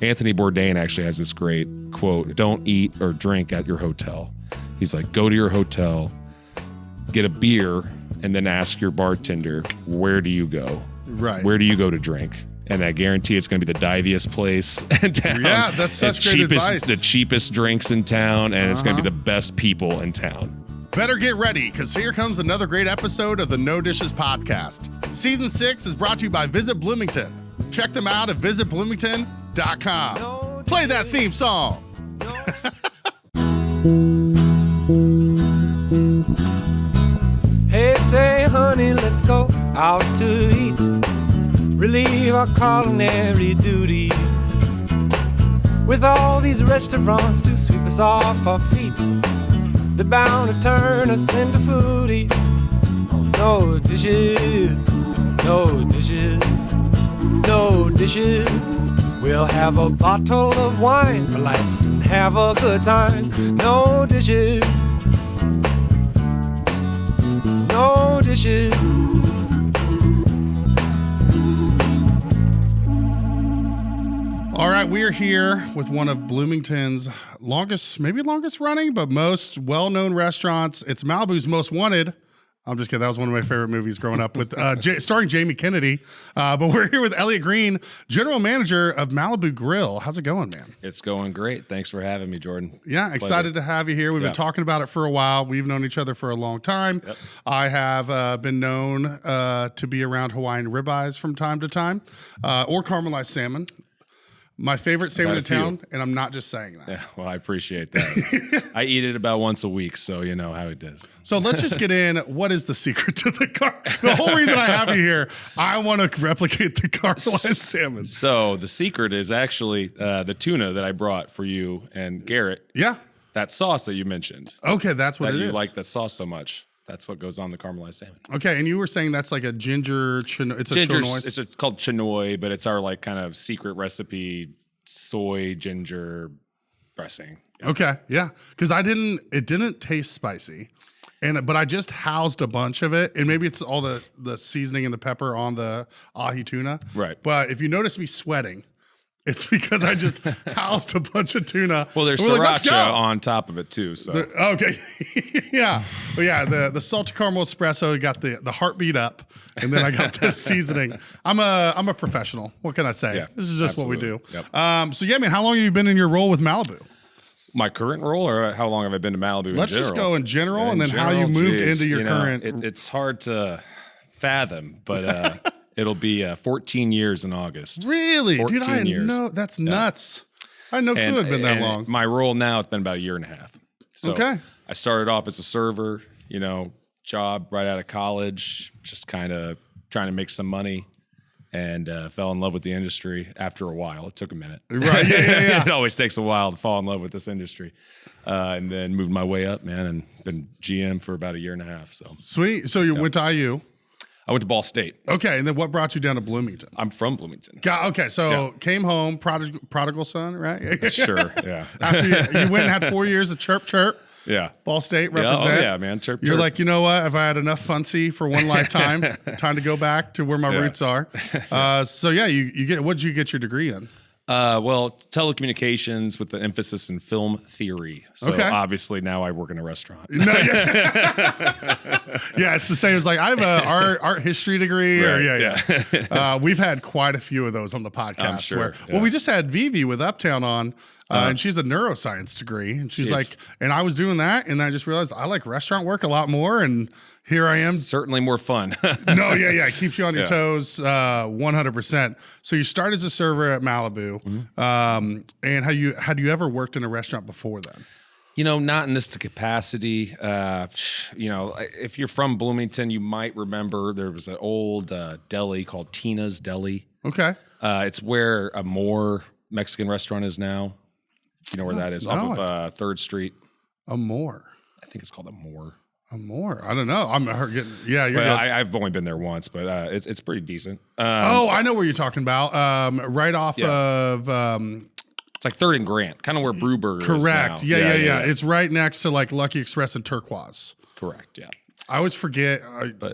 Anthony Bourdain actually has this great quote: "Don't eat or drink at your hotel." He's like, go to your hotel, get a beer, and then ask your bartender, where do you go? Right. Where do you go to drink? And I guarantee it's going to be the diviest place in town. Yeah, that's such great advice. The cheapest drinks in town, and it's going to be the best people in town. Better get ready, because here comes another great episode of the No Dishes Podcast. Season 6 is brought to you by Visit Bloomington. Check them out at visitbloomington.com. Play that theme song. Hey, say, honey, let's go out to eat. Relieve our culinary duties. With all these restaurants to sweep us off our feet, they're bound to turn us into foodies. Oh, no dishes, no dishes, no dishes. We'll have a bottle of wine for lights and have a good time. No dishes, no dishes. All right, we are here with one of Bloomington's longest running, but most well-known restaurants. It's Malibu's Most Wanted. I'm just kidding. That was one of my favorite movies growing up with starring Jamie Kennedy. But we're here with Elliott Green, General Manager of Malibu Grill. How's it going, man? It's going great. Thanks for having me, Jordan. Yeah, excited to have you here. We've been talking about it for a while. We've known each other for a long time. Yep. I have been known to be around Hawaiian ribeyes from time to time, or caramelized salmon. My favorite salmon in town, and I'm not just saying that. Yeah, well, I appreciate that. I eat it about once a week, so you know how it does. So let's just get in. What is the secret to the The whole reason I have you here, I want to replicate the caramelized salmon. So the secret is actually the tuna that I brought for you and Garrett. Yeah. That sauce that you mentioned. Okay, that's what it is. You like that sauce so much. That's what goes on the caramelized salmon. Okay, and you were saying that's like a ginger, it's a chinois. It's called chinois, but it's our like kind of secret recipe soy ginger dressing. Yeah. Okay, yeah, because it didn't taste spicy, but I just housed a bunch of it, and maybe it's all the seasoning and the pepper on the ahi tuna. Right. But if you notice me sweating, it's because I just housed a bunch of tuna. Well, there's sriracha on top of it too. So okay, yeah, but yeah, the salted caramel espresso got the heartbeat up, and then I got this seasoning. I'm a professional. What can I say? Yeah, this is just absolutely. what we do. Yep. So yeah, man, how long have you been in your role with Malibu? My current role, or how long have I been to Malibu? Let's just go in general, and then how you moved into your current. It's hard to fathom, but. It'll be 14 years in August. Really? 14 Dude, I years. know. That's nuts. I had no clue it had been that long. My role now, it's been about a year and a half. So okay. I started off as a server, job right out of college, just kind of trying to make some money, and fell in love with the industry after a while. It took a minute. Right, yeah. It always takes a while to fall in love with this industry. And then moved my way up, man, and been GM for about a year and a half. So sweet. So you went to IU. I went to Ball State. Okay, and then what brought you down to Bloomington? I'm from Bloomington. Okay, so came home, prodigal son, right? Sure, yeah. After you went and had 4 years of chirp. Yeah. Ball State represent. Oh, yeah, man. Chirp. You're like, you know what? If I had enough funcy for one lifetime, time to go back to where my roots are. So yeah, what did you get your degree in? Well, telecommunications with the emphasis in film theory. So obviously now I work in a restaurant. Yeah, it's the same as like I have a art history degree. Right, We've had quite a few of those on the podcast. I'm sure. Well, we just had Vivi with Uptown on, and she's a neuroscience degree, and she's like, and I was doing that, and I just realized I like restaurant work a lot more, and here I am. Certainly more fun. No, it keeps you on your toes, 100%. So you start as a server at Malibu, and had you ever worked in a restaurant before then? Not in this capacity. If you're from Bloomington, you might remember there was an old deli called Tina's Deli. Okay. It's where a Moore Mexican restaurant is now. Do you know where that is? Off of 3rd Street. A Moore. I think it's called a Moore. A Moore. I don't know. I've only been there once, but it's pretty decent. I know where you're talking about. Right off of. It's like 3rd and Grant, kind of where Brewburger correct. is now. Yeah. It's right next to like Lucky Express and Turquoise. Correct. Yeah. I always forget.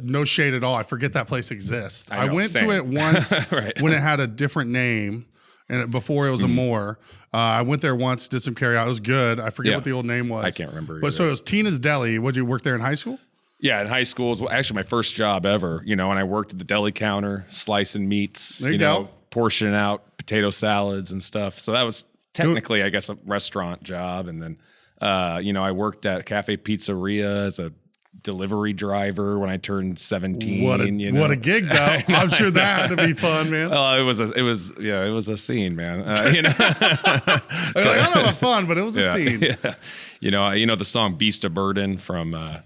No shade at all. I forget that place exists. I went same. to it once when it had a different name. and before it was a more. I went there once, did some carry out. It was good. I forget what the old name was. I can't remember. But so it was Tina's Deli. Would you work there in high school? Yeah, in high school was actually my first job ever. And I worked at the deli counter, slicing meats. There you go. Portioning out potato salads and stuff. So that was technically, I guess, a restaurant job. And then, I worked at Cafe Pizzeria as a delivery driver when I turned 17. What a gig, though. I'm sure that had to be fun, man. It was a scene, man. I don't know fun, but it was a scene. Yeah. The song "Beast of Burden" from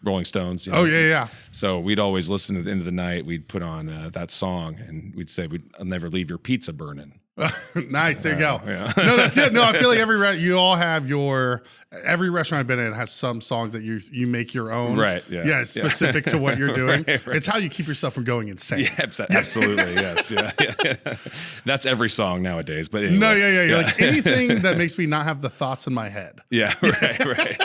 Rolling Stones. Oh yeah. So we'd always listen at the end of the night. We'd put on that song, and we'd say, "I'll never leave your pizza burning." Nice. There you go. Yeah. No, that's good. No, I feel like every restaurant I've been in has some songs that you make your own. Right. Yeah. Yeah. It's specific to what you're doing. Right. It's how you keep yourself from going insane. Yeah, absolutely. Yes. Yeah. That's every song nowadays. But anyway. No, yeah. You're like anything that makes me not have the thoughts in my head. Yeah. Right.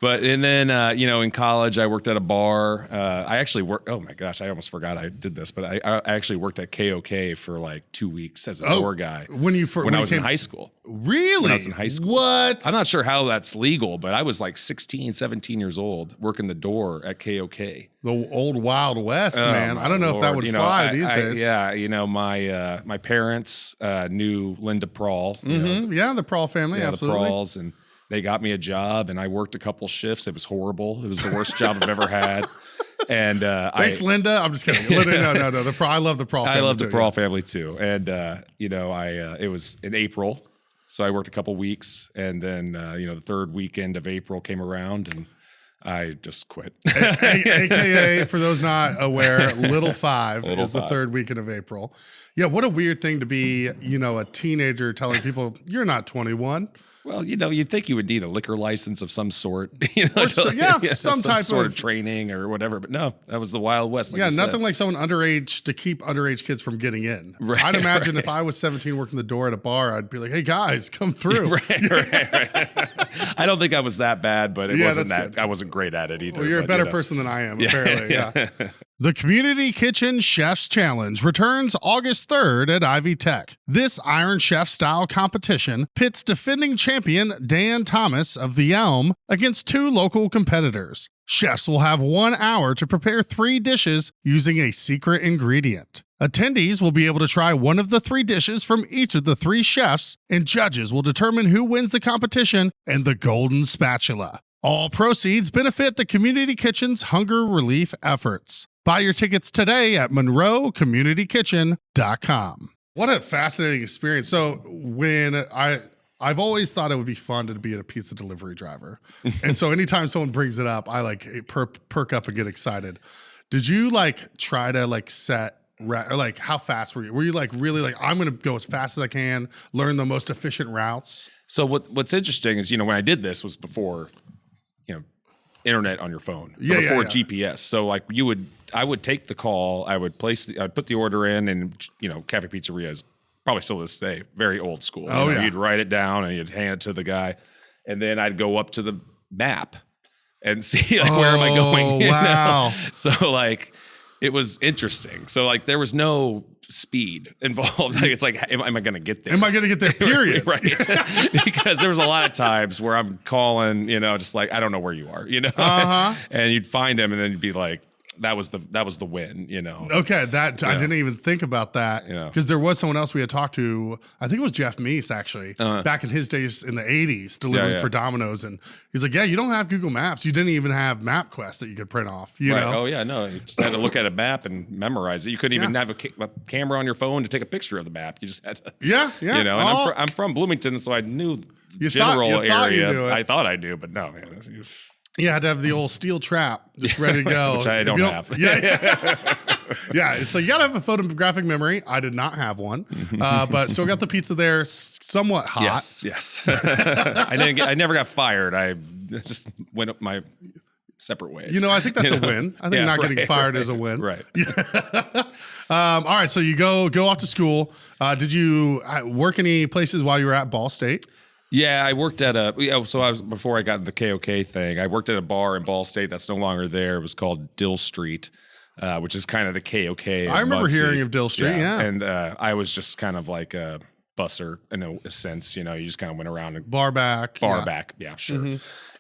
And then in college I worked at a bar. I actually worked. Oh my gosh, I almost forgot I did this, but I actually worked at KOK for like 2 weeks as a door guy. When I was in high school. Really? When I was in high school. What? I'm not sure how that's legal, but I was like 16, 17 years old working the door at KOK. The old Wild West, man. I don't know if that would fly these days. My parents knew Linda Prawl. Yeah, the Prawl family, absolutely. The Prawls, and they got me a job, and I worked a couple shifts. It was horrible. It was the worst job I've ever had. And thanks, Linda. I'm just kidding. Linda, no. I love the Prawl family. I love the Prawl family too. And it was in April, so I worked a couple weeks, and then the third weekend of April came around, and I just quit. AKA, for those not aware, Little Five is the third weekend of April. Yeah, what a weird thing to be, a teenager telling people you're not 21. Well, you'd think you would need a liquor license of some sort, some type sort of of training or whatever. But no, that was the Wild West. Like nothing like someone underage to keep underage kids from getting in. Right, I'd imagine if I was 17 working the door at a bar, I'd be like, "Hey guys, come through." Right. I don't think I was that bad, but it wasn't that. Good. I wasn't great at it either. Well, you're a better person than I am, apparently. Yeah. The Community Kitchen Chefs Challenge returns August 3rd at Ivy Tech. This Iron Chef style competition pits defending champion Dan Thomas of The Elm against two local competitors. Chefs will have 1 hour to prepare 3 dishes using a secret ingredient. Attendees will be able to try one of the 3 dishes from each of the 3 chefs, and judges will determine who wins the competition and the golden spatula. All proceeds benefit the Community Kitchen's hunger relief efforts. Buy your tickets today at monroecommunitykitchen.com. What a fascinating experience. So when I've always thought it would be fun to be a pizza delivery driver. And so anytime someone brings it up, I perk up and get excited. Did you try to set how fast were you? Were you really I'm going to go as fast as I can, learn the most efficient routes? So what's interesting is, when I did this was before, internet on your phone, before GPS. So I would take the call, I'd put the order in, and Cafe Pizzeria is probably still to this day very old school. You'd write it down and you'd hand it to the guy, and then I'd go up to the map and see where am I going. Wow. So it was interesting. So there was no speed involved. It's am I going to get there? Am I going to get there? Period. Right. Because there was a lot of times where I'm calling, just I don't know where you are, and you'd find him, and then you'd be like, that was the win, Okay, I didn't even think about that, because there was someone else we had talked to. I think it was Jeff Meese, actually, back in his days in the 80s, delivering for Domino's, and he's like, "Yeah, you don't have Google Maps. You didn't even have MapQuest that you could print off." You know? Oh yeah, no, you just had to look at a map and memorize it. You couldn't even have a camera on your phone to take a picture of the map. You just had to. Yeah. And I'm from Bloomington, so I knew general area. I thought I knew, but no, man. You had to have the old steel trap just ready to go. Which I don't have. Yeah. It's you got to have a photographic memory. I did not have one, but still got the pizza there, somewhat hot. Yes. I never got fired. I just went up my separate ways. I think that's a win. I think getting fired is a win. Right. All right. So you go off to school. Did you work any places while you were at Ball State? Yeah, I worked at before I got into the KOK thing, I worked at a bar in Ball State that's no longer there. It was called Dill Street. which is kind of the KOK. I remember hearing of Dill Street. Yeah. And I was just kind of like a busser in a sense. You just kind of went around and bar back. Yeah, sure. Mm-hmm.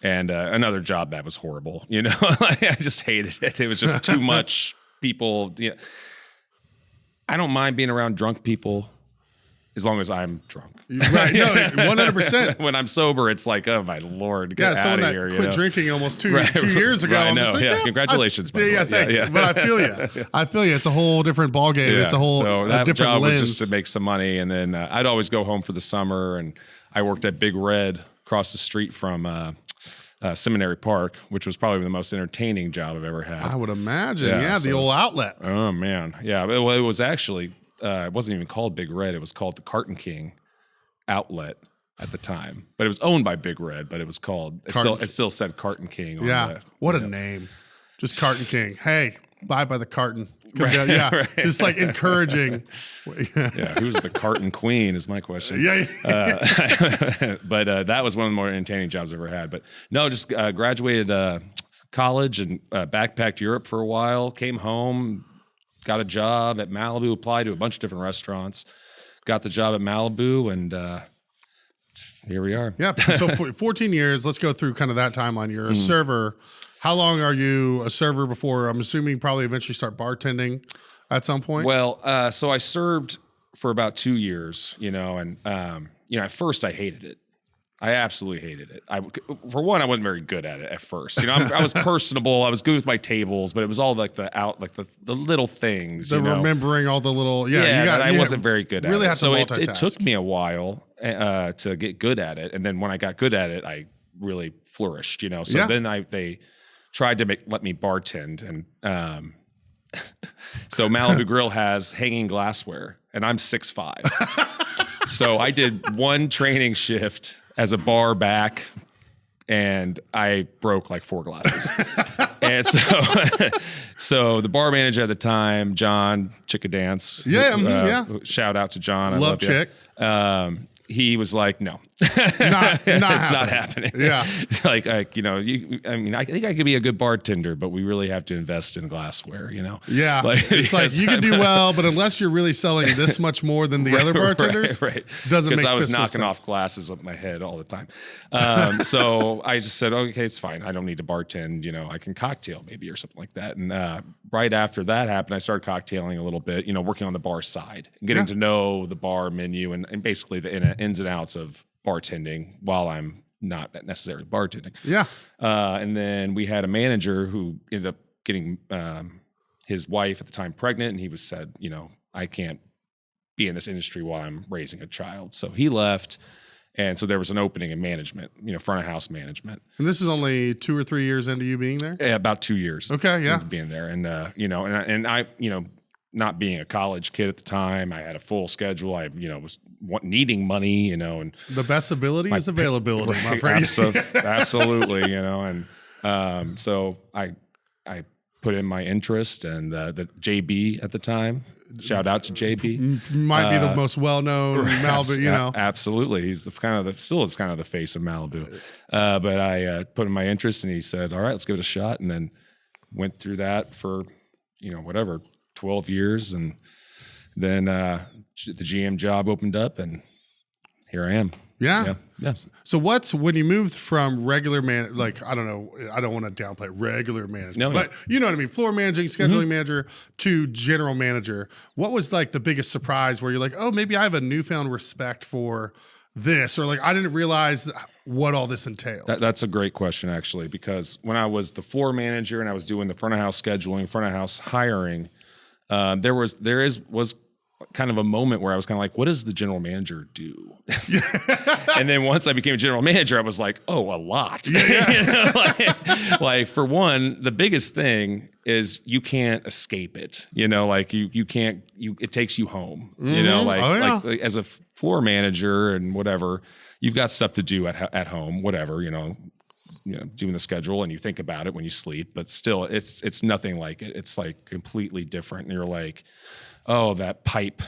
And another job that was horrible. I just hated it. It was just too much people. I don't mind being around drunk people as long as I'm drunk. Right. No, 100%. When I'm sober, it's like, oh my Lord, get out of here. Quit drinking almost two years ago. Right, like, congratulations. Thanks. Yeah. But I feel you. I feel you. It's a whole different ballgame. Yeah. It's a whole that different job lens. was just to make some money. And then I'd always go home for the summer. And I worked at Big Red across the street from Seminary Park, which was probably the most entertaining job I've ever had. I would imagine. Yeah, the old outlet. Oh, man. Yeah. Well, it was actually, it wasn't even called Big Red. It was called the Carton King outlet at the time. But it was owned by Big Red, but it was called, it still said Carton King. What a name. Just Carton King. Hey, buy by the carton. Right. Just like encouraging. Who's the carton queen is my question. But that was one of the more entertaining jobs I've ever had. But no, just graduated college and backpacked Europe for a while, came home, got a job at Malibu, applied to a bunch of different restaurants, got the job at Malibu, and here we are. Yeah, so for 14 years, let's go through kind of that timeline. You're a server. How long are you a server before, I'm assuming, probably eventually start bartending at some point? Well, so I served for about 2 years, and, at first I hated it. I absolutely hated it. For one, I wasn't very good at it at first. I was personable. I was good with my tables, but it was all like the little things. Remembering all the little I wasn't very good at really it. Have to so multitask. It took me a while to get good at it, and then when I got good at it, I really flourished. So then they tried to let me bartend, and so Malibu Grill has hanging glassware, and I'm 6'5". So I did one training shift as a bar back, and I broke like 4 glasses. And so the bar manager at the time, John Chickadance, shout out to John. Love Chick. He was like, no, it's not happening. Yeah. I think I could be a good bartender, but we really have to invest in glassware, Yeah. It's like you can do well, but unless you're really selling this much more than the other bartenders, right. Doesn't make sense. Because I was knocking off glasses up my head all the time. So I just said, okay, it's fine. I don't need to bartend, I can cocktail maybe or something like that. And right after that happened, I started cocktailing a little bit, working on the bar side, and getting to know the bar menu and basically the ins and outs of bartending while I'm not necessarily bartending. Yeah. And then we had a manager who ended up getting his wife at the time pregnant, and he said, I can't be in this industry while I'm raising a child. So he left. And so there was an opening in management, front of house management. And this is only 2 or 3 years into you being there? Yeah, about 2 years. Okay, yeah. Being there. And, and I, not being a college kid at the time, I had a full schedule. I, was needing money, and the best ability is availability, my friend. Absolutely, and so I put in my interest, and the JB at the time. Shout out to JB. Might be the most well-known Malibu, Absolutely. He's still is kind of the face of Malibu. But I put in my interest, and he said, all right, let's give it a shot. And then went through that for, 12 years. And then the GM job opened up, and here I am. Yeah. So when you moved from regular I don't know, I don't want to downplay regular management, but you know what I mean? Floor managing, scheduling manager to general manager. What was like the biggest surprise where you're like, oh, maybe I have a newfound respect for this, or like, I didn't realize what all this entailed? That's a great question, actually, because when I was the floor manager and I was doing the front of house scheduling, front of house hiring, there was kind of a moment where I was kind of like, what does the general manager do? And then once I became general manager, I was like, oh, a lot. Like for one, the biggest thing is you can't escape it. You can't, it takes you home, like as a floor manager and whatever, you've got stuff to do at home, whatever, doing the schedule, and you think about it when you sleep, but still it's nothing like it. It's like completely different. And you're like, oh, that pipe,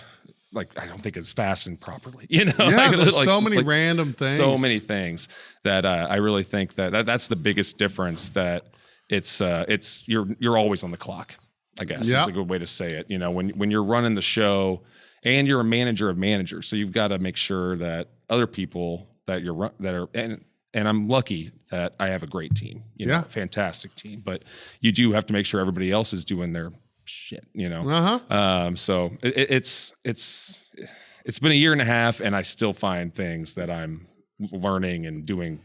like, I don't think it's fastened properly, Yeah, there's so many random things. So many things that I really think that's the biggest difference, that it's you're always on the clock. I guess is a good way to say it. You know, when you're running the show and you're a manager of managers, so you've got to make sure that other people and I'm lucky that I have a great team, you know, a fantastic team, but you do have to make sure everybody else is doing their shit, you know? So it's been a year and a half and I still find things that I'm learning and doing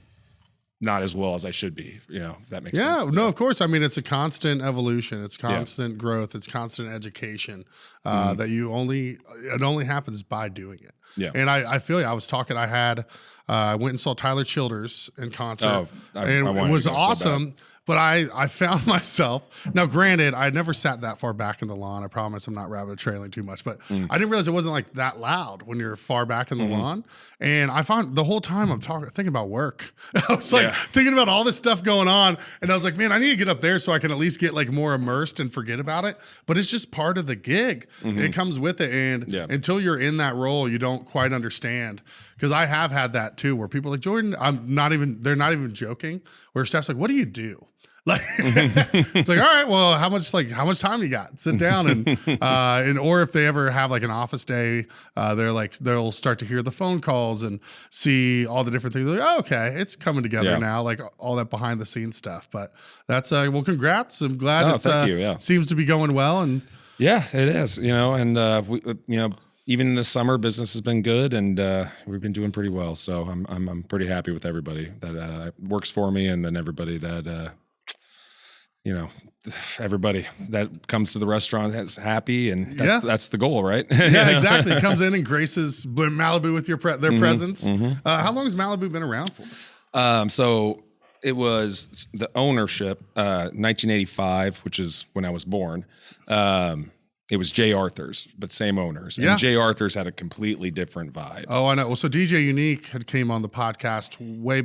not as well as I should be, you know, if that makes sense. No, of course. I mean, it's a constant evolution. It's constant growth. It's constant education that it only happens by doing it. Yeah. And I feel you. I was talking, I went and saw Tyler Childers in concert and it was awesome. So but I found myself, now granted, I never sat that far back in the lawn. I promise I'm not rabbit trailing too much, but I didn't realize it wasn't like that loud when you're far back in the lawn. And I found the whole time I'm thinking about work. I was like thinking about all this stuff going on. And I was like, man, I need to get up there so I can at least get like more immersed and forget about it. But it's just part of the gig. It comes with it. And until you're in that role, you don't quite understand. Because I have had that too, where people are like, Jordan, they're not even joking, where staff's like, what do you do? Like, it's like, all right, well, how much time you got? Sit down and or if they ever have like an office day, they'll start to hear the phone calls and see all the different things. They're like, oh, okay, it's coming together now, like all that behind the scenes stuff. But that's well, congrats. I'm glad seems to be going well. And yeah, it is, you know, and we, you know, even this summer, business has been good, and we've been doing pretty well. So I'm pretty happy with everybody that works for me, and then everybody that you know, everybody that comes to the restaurant is happy, and that's the goal, right? Yeah, exactly. Comes in and graces Malibu with their presence. How long has Malibu been around for? So it was the ownership, 1985, which is when I was born. It was Jay Arthur's, but same owners. And Jay Arthur's had a completely different vibe. Oh, I know. Well, so DJ Unique had came on the podcast way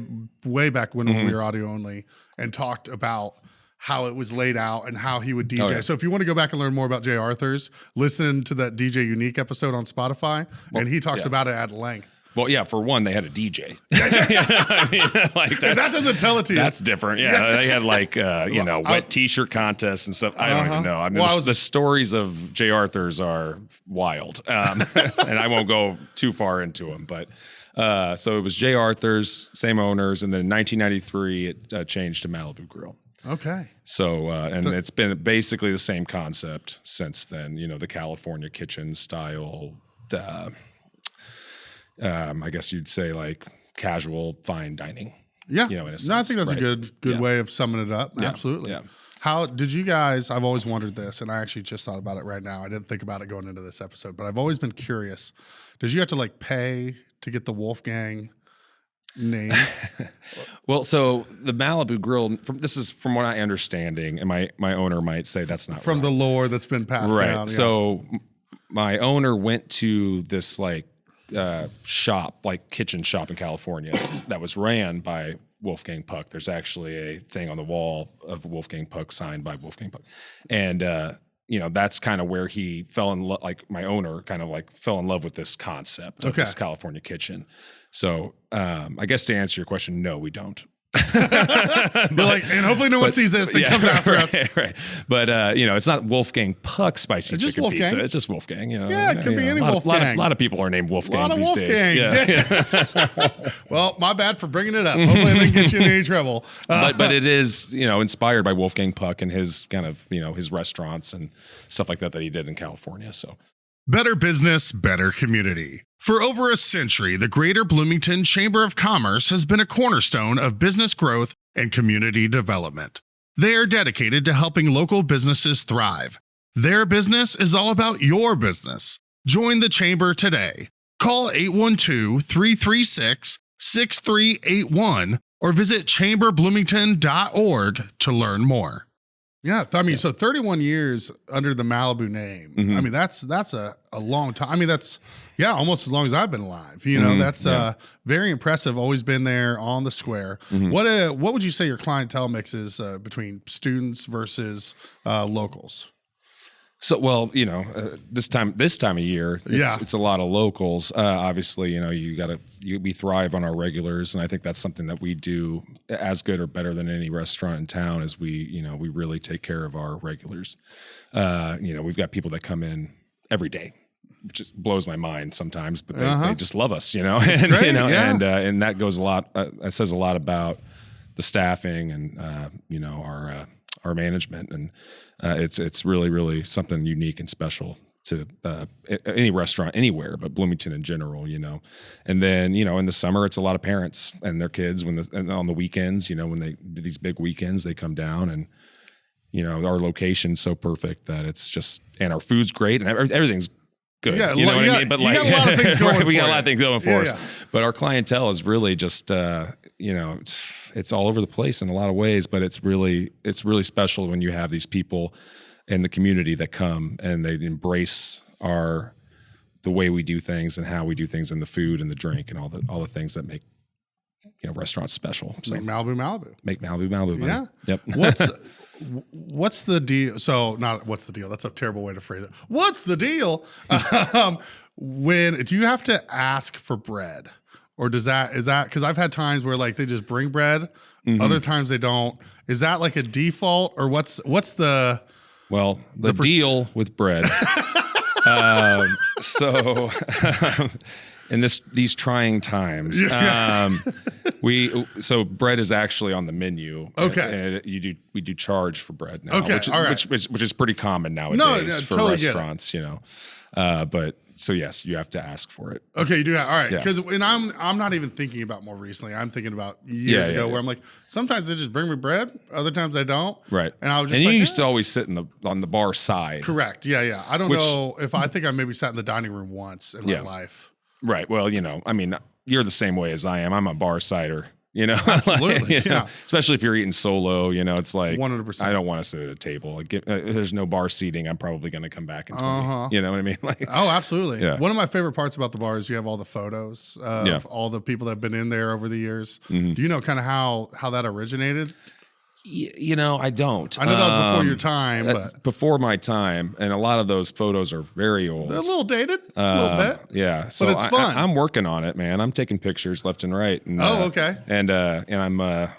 back when we were audio only and talked about how it was laid out and how he would DJ. Oh, yeah. So if you want to go back and learn more about Jay Arthur's, listen to that DJ Unique episode on Spotify, and he talks about it at length. Well, yeah, for one, they had a DJ. I mean, like that doesn't tell it to you. That's different. Yeah, they had like, wet T-shirt contests and stuff. I don't even know. I mean, the stories of Jay Arthur's are wild, and I won't go too far into them. But so it was Jay Arthur's, same owners, and then in 1993 it changed to Malibu Grill. Okay. So, and it's been basically the same concept since then. You know, the California kitchen style. I guess you'd say like casual fine dining. Yeah. You know, in a sense. No, I think that's a good way of summing it up. Yeah. Absolutely. Yeah. How did you guys, I've always wondered this, and I actually just thought about it right now. I didn't think about it going into this episode, but I've always been curious. Did you have to like pay to get the Wolfgang name? Well, so the Malibu Grill, this is from what I understanding, and my owner might say that's not from the lore that's been passed down. Yeah. So my owner went to this like shop, like kitchen shop in California that was ran by Wolfgang Puck. There's actually a thing on the wall of Wolfgang Puck signed by Wolfgang Puck. And, you know, that's kind of where he fell in love, like my owner kind of like fell in love with this concept of this California kitchen. So I guess to answer your question, no, we don't. And hopefully no one sees this and comes after us. Right. But you know, it's not Wolfgang Puck spicy chicken pizza. It's just Wolfgang. You know, it could be any Wolfgang. A lot of people are named Wolfgang these days. Yeah. Well, my bad for bringing it up. Hopefully I didn't get you in any trouble. But it is, you know, inspired by Wolfgang Puck and his kind of, you know, his restaurants and stuff like that he did in California. So. Better business, better community. For over a century, the Greater Bloomington Chamber of Commerce has been a cornerstone of business growth and community development. They are dedicated to helping local businesses thrive. Their business is all about your business. Join the Chamber today. Call 812-336-6381 or visit chamberbloomington.org to learn more. Yeah, I mean, so 31 years under the Malibu name. I mean, that's a long time. I mean, that's almost as long as I've been alive. You know, that's very impressive. Always been there on the square. What would you say your clientele mix is between students versus locals? So, well, this time of year, it's a lot of locals. Obviously, we thrive on our regulars, and I think that's something that we do as good or better than any restaurant in town. Is we really take care of our regulars. We've got people that come in every day, which just blows my mind sometimes, but they just love us, and and that goes a lot. That says a lot about the staffing and our management, and it's really, really something unique and special to any restaurant anywhere, but Bloomington in general, And then in the summer, it's a lot of parents and their kids and on the weekends, when they these big weekends, they come down, and our location's so perfect that it's just, and our food's great and everything's good. Yeah, you know what I mean? But we got a lot of things going we got a lot of things going for us. But our clientele is really just it's all over the place in a lot of ways, but it's really special when you have these people in the community that come and they embrace the way we do things and how we do things, and the food and the drink and all the things that make restaurants special. So make Malibu. Make Malibu. Yeah. Yep. What's the deal? So not what's the deal? That's a terrible way to phrase it. What's the deal? When do you have to ask for bread? Or is that because I've had times where like they just bring bread, other times they don't. Is that like a default, or what's the deal with bread? So in these trying times, bread is actually on the menu. Okay, and we do charge for bread now. Okay, which is pretty common nowadays for totally restaurants. But. So yes, you have to ask for it. Okay, you do that. All right, because when I'm not even thinking about more recently. I'm thinking about years ago where I'm like, sometimes they just bring me bread, other times they don't. Right. And I was just you used to always sit on the bar side. Correct. Yeah. I don't know if I think I maybe sat in the dining room once in my life. Right. Well, you're the same way as I am. I'm a bar sider. Absolutely. Especially if you're eating solo, it's like 100%. I don't want to sit at a table. Like, there's no bar seating. I'm probably going to come back in 20. You know what I mean? Like, oh, absolutely. Yeah. One of my favorite parts about the bar is you have all the photos of all the people that have been in there over the years. Do you know kind of how that originated? I don't. I know that was before your time, but before my time, and a lot of those photos are very old. They're a little dated, a little bit. Yeah, so but it's fun. I'm working on it, man. I'm taking pictures left and right. And, okay. And I'm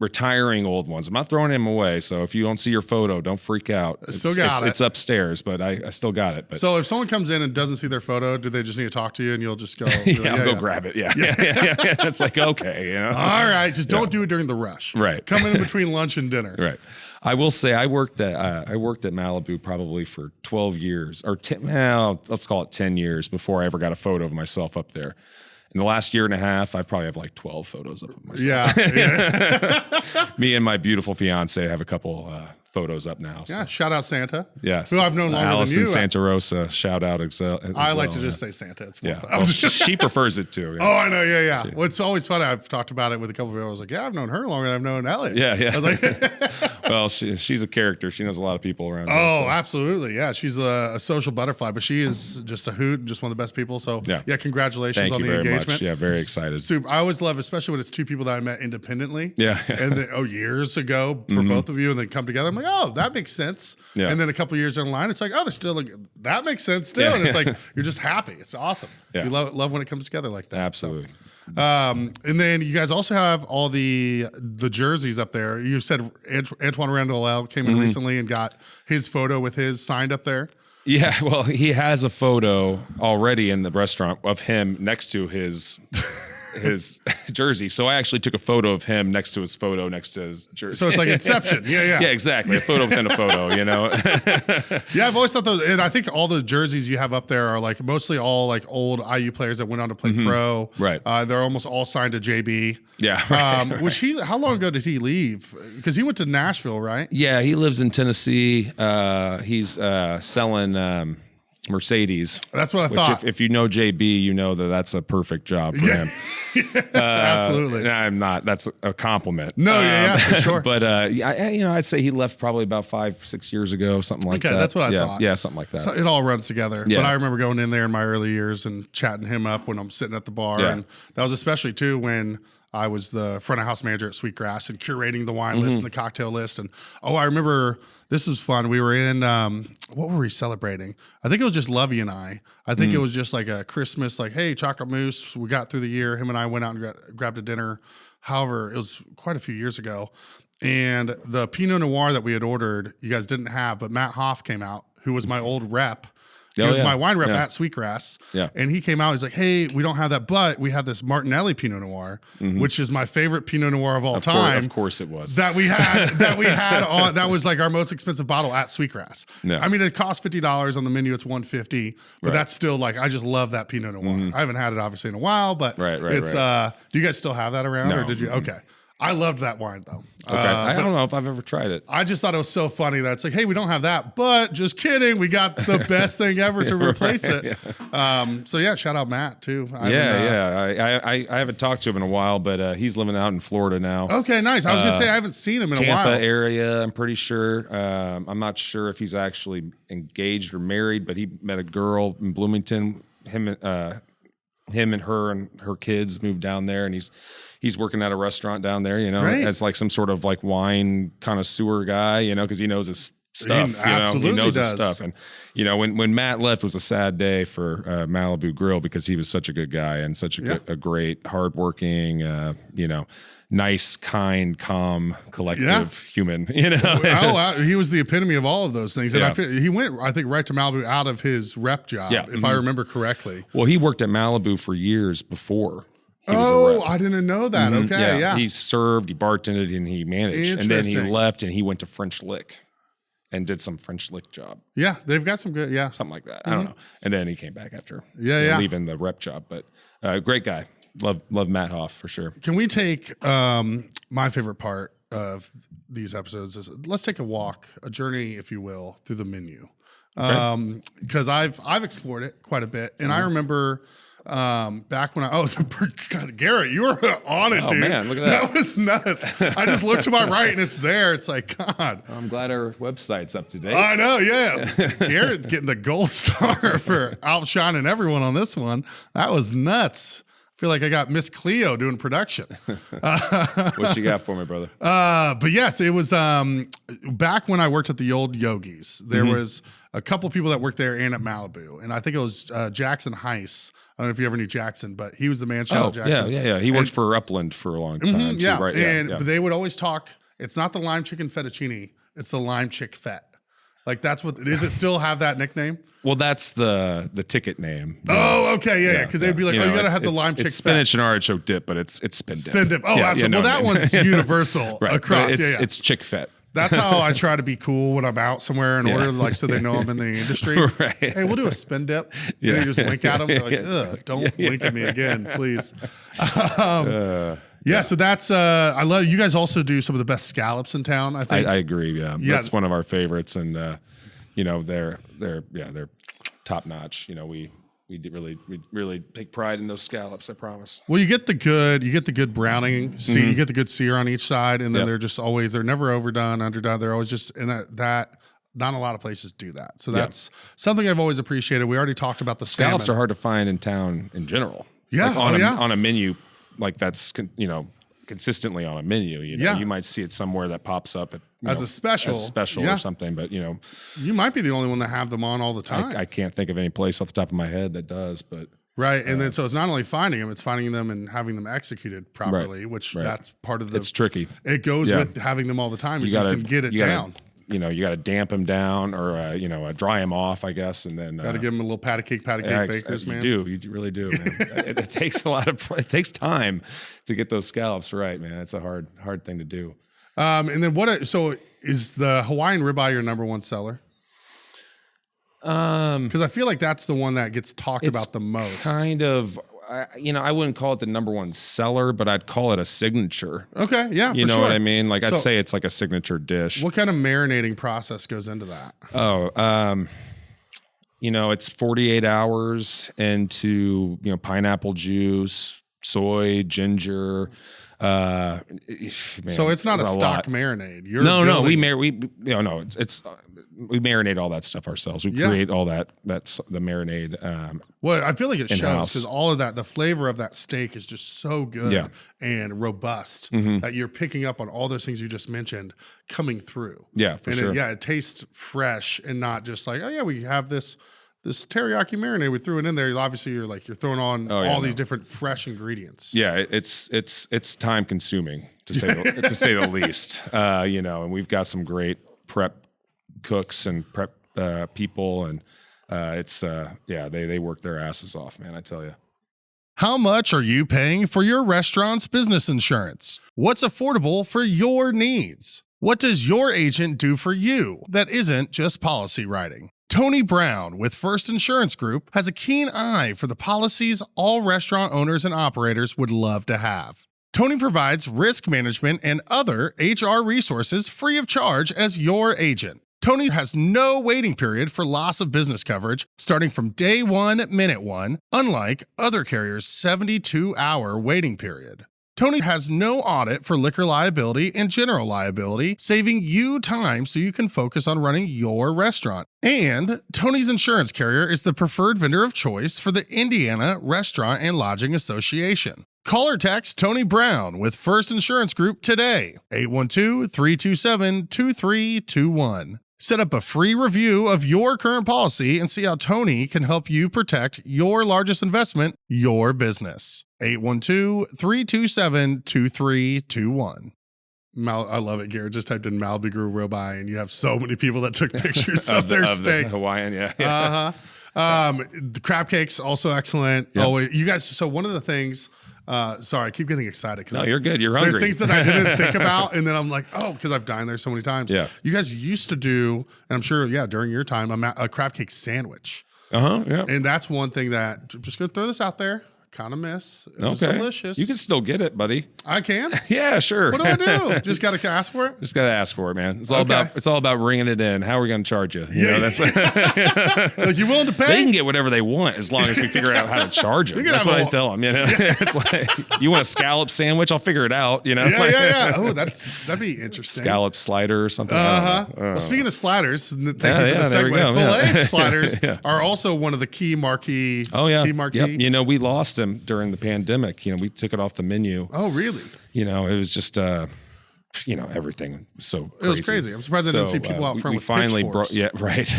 retiring old ones. I'm not throwing them away. So if you don't see your photo, don't freak out. It's upstairs, but I still got it. But. So if someone comes in and doesn't see their photo, do they just need to talk to you and you'll just go? I'll go grab it. Yeah. It's like, okay, All right, just don't do it during the rush. Right. Come in between lunch and dinner. Right. I will say I worked at Malibu probably for 12 years or let's call it 10 years before I ever got a photo of myself up there. In the last year and a half, I probably have like 12 photos up of myself. Yeah. Me and my beautiful fiance have a couple photos up now. Yeah, so. Shout out Santa. Yes. Who I've known longer Allison than you. Santa Rosa, shout out. I like to just say Santa. It's more fun. Well, she prefers it too. Yeah. Oh, I know. Yeah. Well, it's always fun. I've talked about it with a couple of people. I was like, I've known her longer than I've known Elliott. Yeah. I was like, well, she's a character. She knows a lot of people around. Oh, so. Absolutely. Yeah. She's a social butterfly, but she is just a hoot, just one of the best people. So yeah, congratulations on the engagement. Much. Yeah, very excited. Super. I always love, especially when it's two people that I met independently. Yeah. And then, years ago for both of you, and then come together. I'm like, oh, that makes sense. Yeah. And then a couple years down the line, it's like, oh, they're still like, that makes sense too. And it's like, you're just happy. It's awesome. Yeah. You love when it comes together like that. Absolutely. So, and then you guys also have all the jerseys up there. You said Antoine Randall came in recently and got his photo with his signed up there. Yeah, well, he has a photo already in the restaurant of him next to his jersey. So I actually took a photo of him next to his photo next to his jersey. So it's like Inception. Yeah, exactly. A photo within a photo, Yeah, I've always thought those, and I think all the jerseys you have up there are like mostly all like old IU players that went on to play pro. Right. They're almost all signed to JB. Yeah. Right, how long ago did he leave? Because he went to Nashville, right? Yeah, he lives in Tennessee. He's selling Mercedes. That's what I thought. If you know JB, you know that's a perfect job for him. Absolutely. I'm not. That's a compliment. No, for sure. But I'd say he left probably about 5-6 years ago, something like that. Okay, that's what I thought. Yeah, something like that. So it all runs together. Yeah. But I remember going in there in my early years and chatting him up when I'm sitting at the bar. Yeah. And that was especially too when I was the front of house manager at Sweetgrass and curating the wine list and the cocktail list. And I remember this was fun. We were in, what were we celebrating? I think it was just Lovey and I think it was just like a Christmas, like, hey, chocolate mousse. We got through the year. Him and I went out and grabbed a dinner. However, it was quite a few years ago. And the Pinot Noir that we had ordered, you guys didn't have, but Matt Hoff came out, who was my old rep. He was my wine rep at Sweetgrass. Yeah. And he came out, he's like, hey, we don't have that, but we have this Martinelli Pinot Noir, which is my favorite Pinot Noir of all time. Of course it was. That we had on, that was like our most expensive bottle at Sweetgrass. Yeah. I mean, it costs $50 on the menu, it's $150, but that's still like, I just love that Pinot Noir. I haven't had it obviously in a while, but it's, do you guys still have that around or did you? Okay. I loved that wine though. Okay. I don't know if I've ever tried it. I just thought it was so funny that it's like, hey, we don't have that, but just kidding. We got the best thing ever to replace it. So yeah, shout out Matt too. I haven't talked to him in a while, but he's living out in Florida now. Okay, nice. I was gonna say I haven't seen him in a while. Tampa area, I'm pretty sure. I'm not sure if he's actually engaged or married, but he met a girl in Bloomington. Him and her kids moved down there, and he's working at a restaurant down there, as like some sort of like wine connoisseur guy, because he knows his stuff. He knows his stuff. And when Matt left, it was a sad day for Malibu Grill because he was such a good guy and such a great, hardworking, nice, kind, calm, collective human. He was the epitome of all of those things. And he went, I think, right to Malibu out of his rep job, if I remember correctly. Well, he worked at Malibu for years before. I didn't know that. Okay, yeah. He served, he bartended, and he managed. And then he left and he went to French Lick and did some French Lick job. Yeah, they've got some good, something like that. I don't know. And then he came back after leaving the rep job. But great guy. Love Matt Hoff for sure. Can we take my favorite part of these episodes is let's take a journey, if you will, through the menu. Because I've explored it quite a bit. And I remember back when God, Garrett, you were on it, dude. Man, look at that. That was nuts. I just looked to my right and it's there. It's like, God. I'm glad our website's up to date. I know, yeah. Garrett getting the gold star for outshining everyone on this one. That was nuts. I feel like I got Miss Cleo doing production. What you got for me, brother? But yes, it was back when I worked at the old Yogi's. There was a couple people that worked there and at Malibu. And I think it was Jackson Heiss. I don't know if you ever knew Jackson, but he was the man child Jackson. Yeah. He worked for Upland for a long time. But they would always talk, it's not the lime chicken fettuccine, it's the lime chick fet. Like that's what it is. It still have that nickname? Well, that's the ticket name. Oh, okay, yeah. Because they'd be like, you gotta have the lime chick fet. It's spinach and artichoke dip, but it's spin dip. Spin dip. Oh, absolutely. Well, that one's universal across. It's chick fet. That's how I try to be cool when I'm out somewhere and order, like, so they know I'm in the industry. Hey, we'll do a spin dip. Yeah. And you just wink at them. They're like, ugh, don't wink at me again, please. So that's, I love, you guys also do some of the best scallops in town, I think. I agree, That's one of our favorites. And, they're top notch. We really take pride in those scallops, I promise. Well, you get the good browning, you get the good sear on each side, and then they're never overdone, underdone. They're always just in that. Not a lot of places do that. So that's something I've always appreciated. We already talked about the scallops salmon. are hard to find in town in general. Yeah. Like on a menu, like that's, consistently on a menu, you might see it somewhere that pops up as a special or something, but you might be the only one that have them on all the time. I can't think of any place off the top of my head that does, but right. And then so it's not only finding them, it's finding them and having them executed properly, which that's part of it's tricky. It goes with having them all the time. You can get it down. You got to damp them down or, dry them off, I guess. And then got to give them a little patty cake bakers, man. You really do. Man. It takes it takes time to get those scallops right, man. It's a hard thing to do. And then so is the Hawaiian ribeye your number one seller? Because I feel like that's the one that gets talked about the most. Kind of. I wouldn't call it the number one seller, but I'd call it a signature. Okay, yeah, you know what I mean? Like I'd say it's like a signature dish. What kind of marinating process goes into that? It's 48 hours into pineapple juice, soy, ginger. Man, so it's not a stock marinade. No, we marinate all that stuff ourselves. We create all that. That's the marinade. Well, I feel like it shows because all of that, the flavor of that steak is just so good and robust that you're picking up on all those things you just mentioned coming through. Yeah, for sure. It tastes fresh and not just like, oh yeah, we have this teriyaki marinade, we through it in there. Obviously, you're throwing on all these different fresh ingredients. Yeah, it's time consuming to say the least. And we've got some great prep cooks and prep people, and they work their asses off, man. I tell you. How much are you paying for your restaurant's business insurance? What's affordable for your needs? What does your agent do for you that isn't just policy writing? Tony Brown with First Insurance Group has a keen eye for the policies all restaurant owners and operators would love to have. Tony provides risk management and other HR resources free of charge as your agent. Tony has no waiting period for loss of business coverage starting from day one, minute one, unlike other carriers' 72-hour waiting period. Tony has no audit for liquor liability and general liability, saving you time so you can focus on running your restaurant. And Tony's insurance carrier is the preferred vendor of choice for the Indiana Restaurant and Lodging Association. Call or text Tony Brown with First Insurance Group today, 812-327-2321. Set up a free review of your current policy and see how Tony can help you protect your largest investment, your business. 812-327-2321. I love it, Garrett. Just typed in Malibu Grill ribeye, and you have so many people that took pictures of their steaks. Hawaiian, The crab cakes, also excellent. Yep. Always, you guys, so one of the things... sorry, I keep getting excited. No, you're good. You're hungry. There are things that I didn't think about, and then I'm like, oh, because I've dined there so many times. Yeah. You guys used to do, and I'm sure, during your time, a crab cake sandwich. Yeah. And that's one thing that, just going to throw this out there, kind of miss. It was delicious. You can still get it, buddy. I can? Yeah, sure. What do I do? Just got to ask for it? Just got to ask for it, man. It's all about ringing it in. How are we going to charge you? That's like, you willing to pay? They can get whatever they want as long as we figure out how to charge them. That's what I tell them. It's like, you want a scallop sandwich? I'll figure it out. Yeah. Oh, that'd be interesting. Scallop slider or something. Well, speaking of sliders, thank you for the segue. Filet sliders are also one of the key marquee. Key marquee. Yep. We lost them during the pandemic. We took it off the menu. Oh, really? It was just everything so crazy. It was crazy. I'm surprised I didn't see people out front with pitchforks.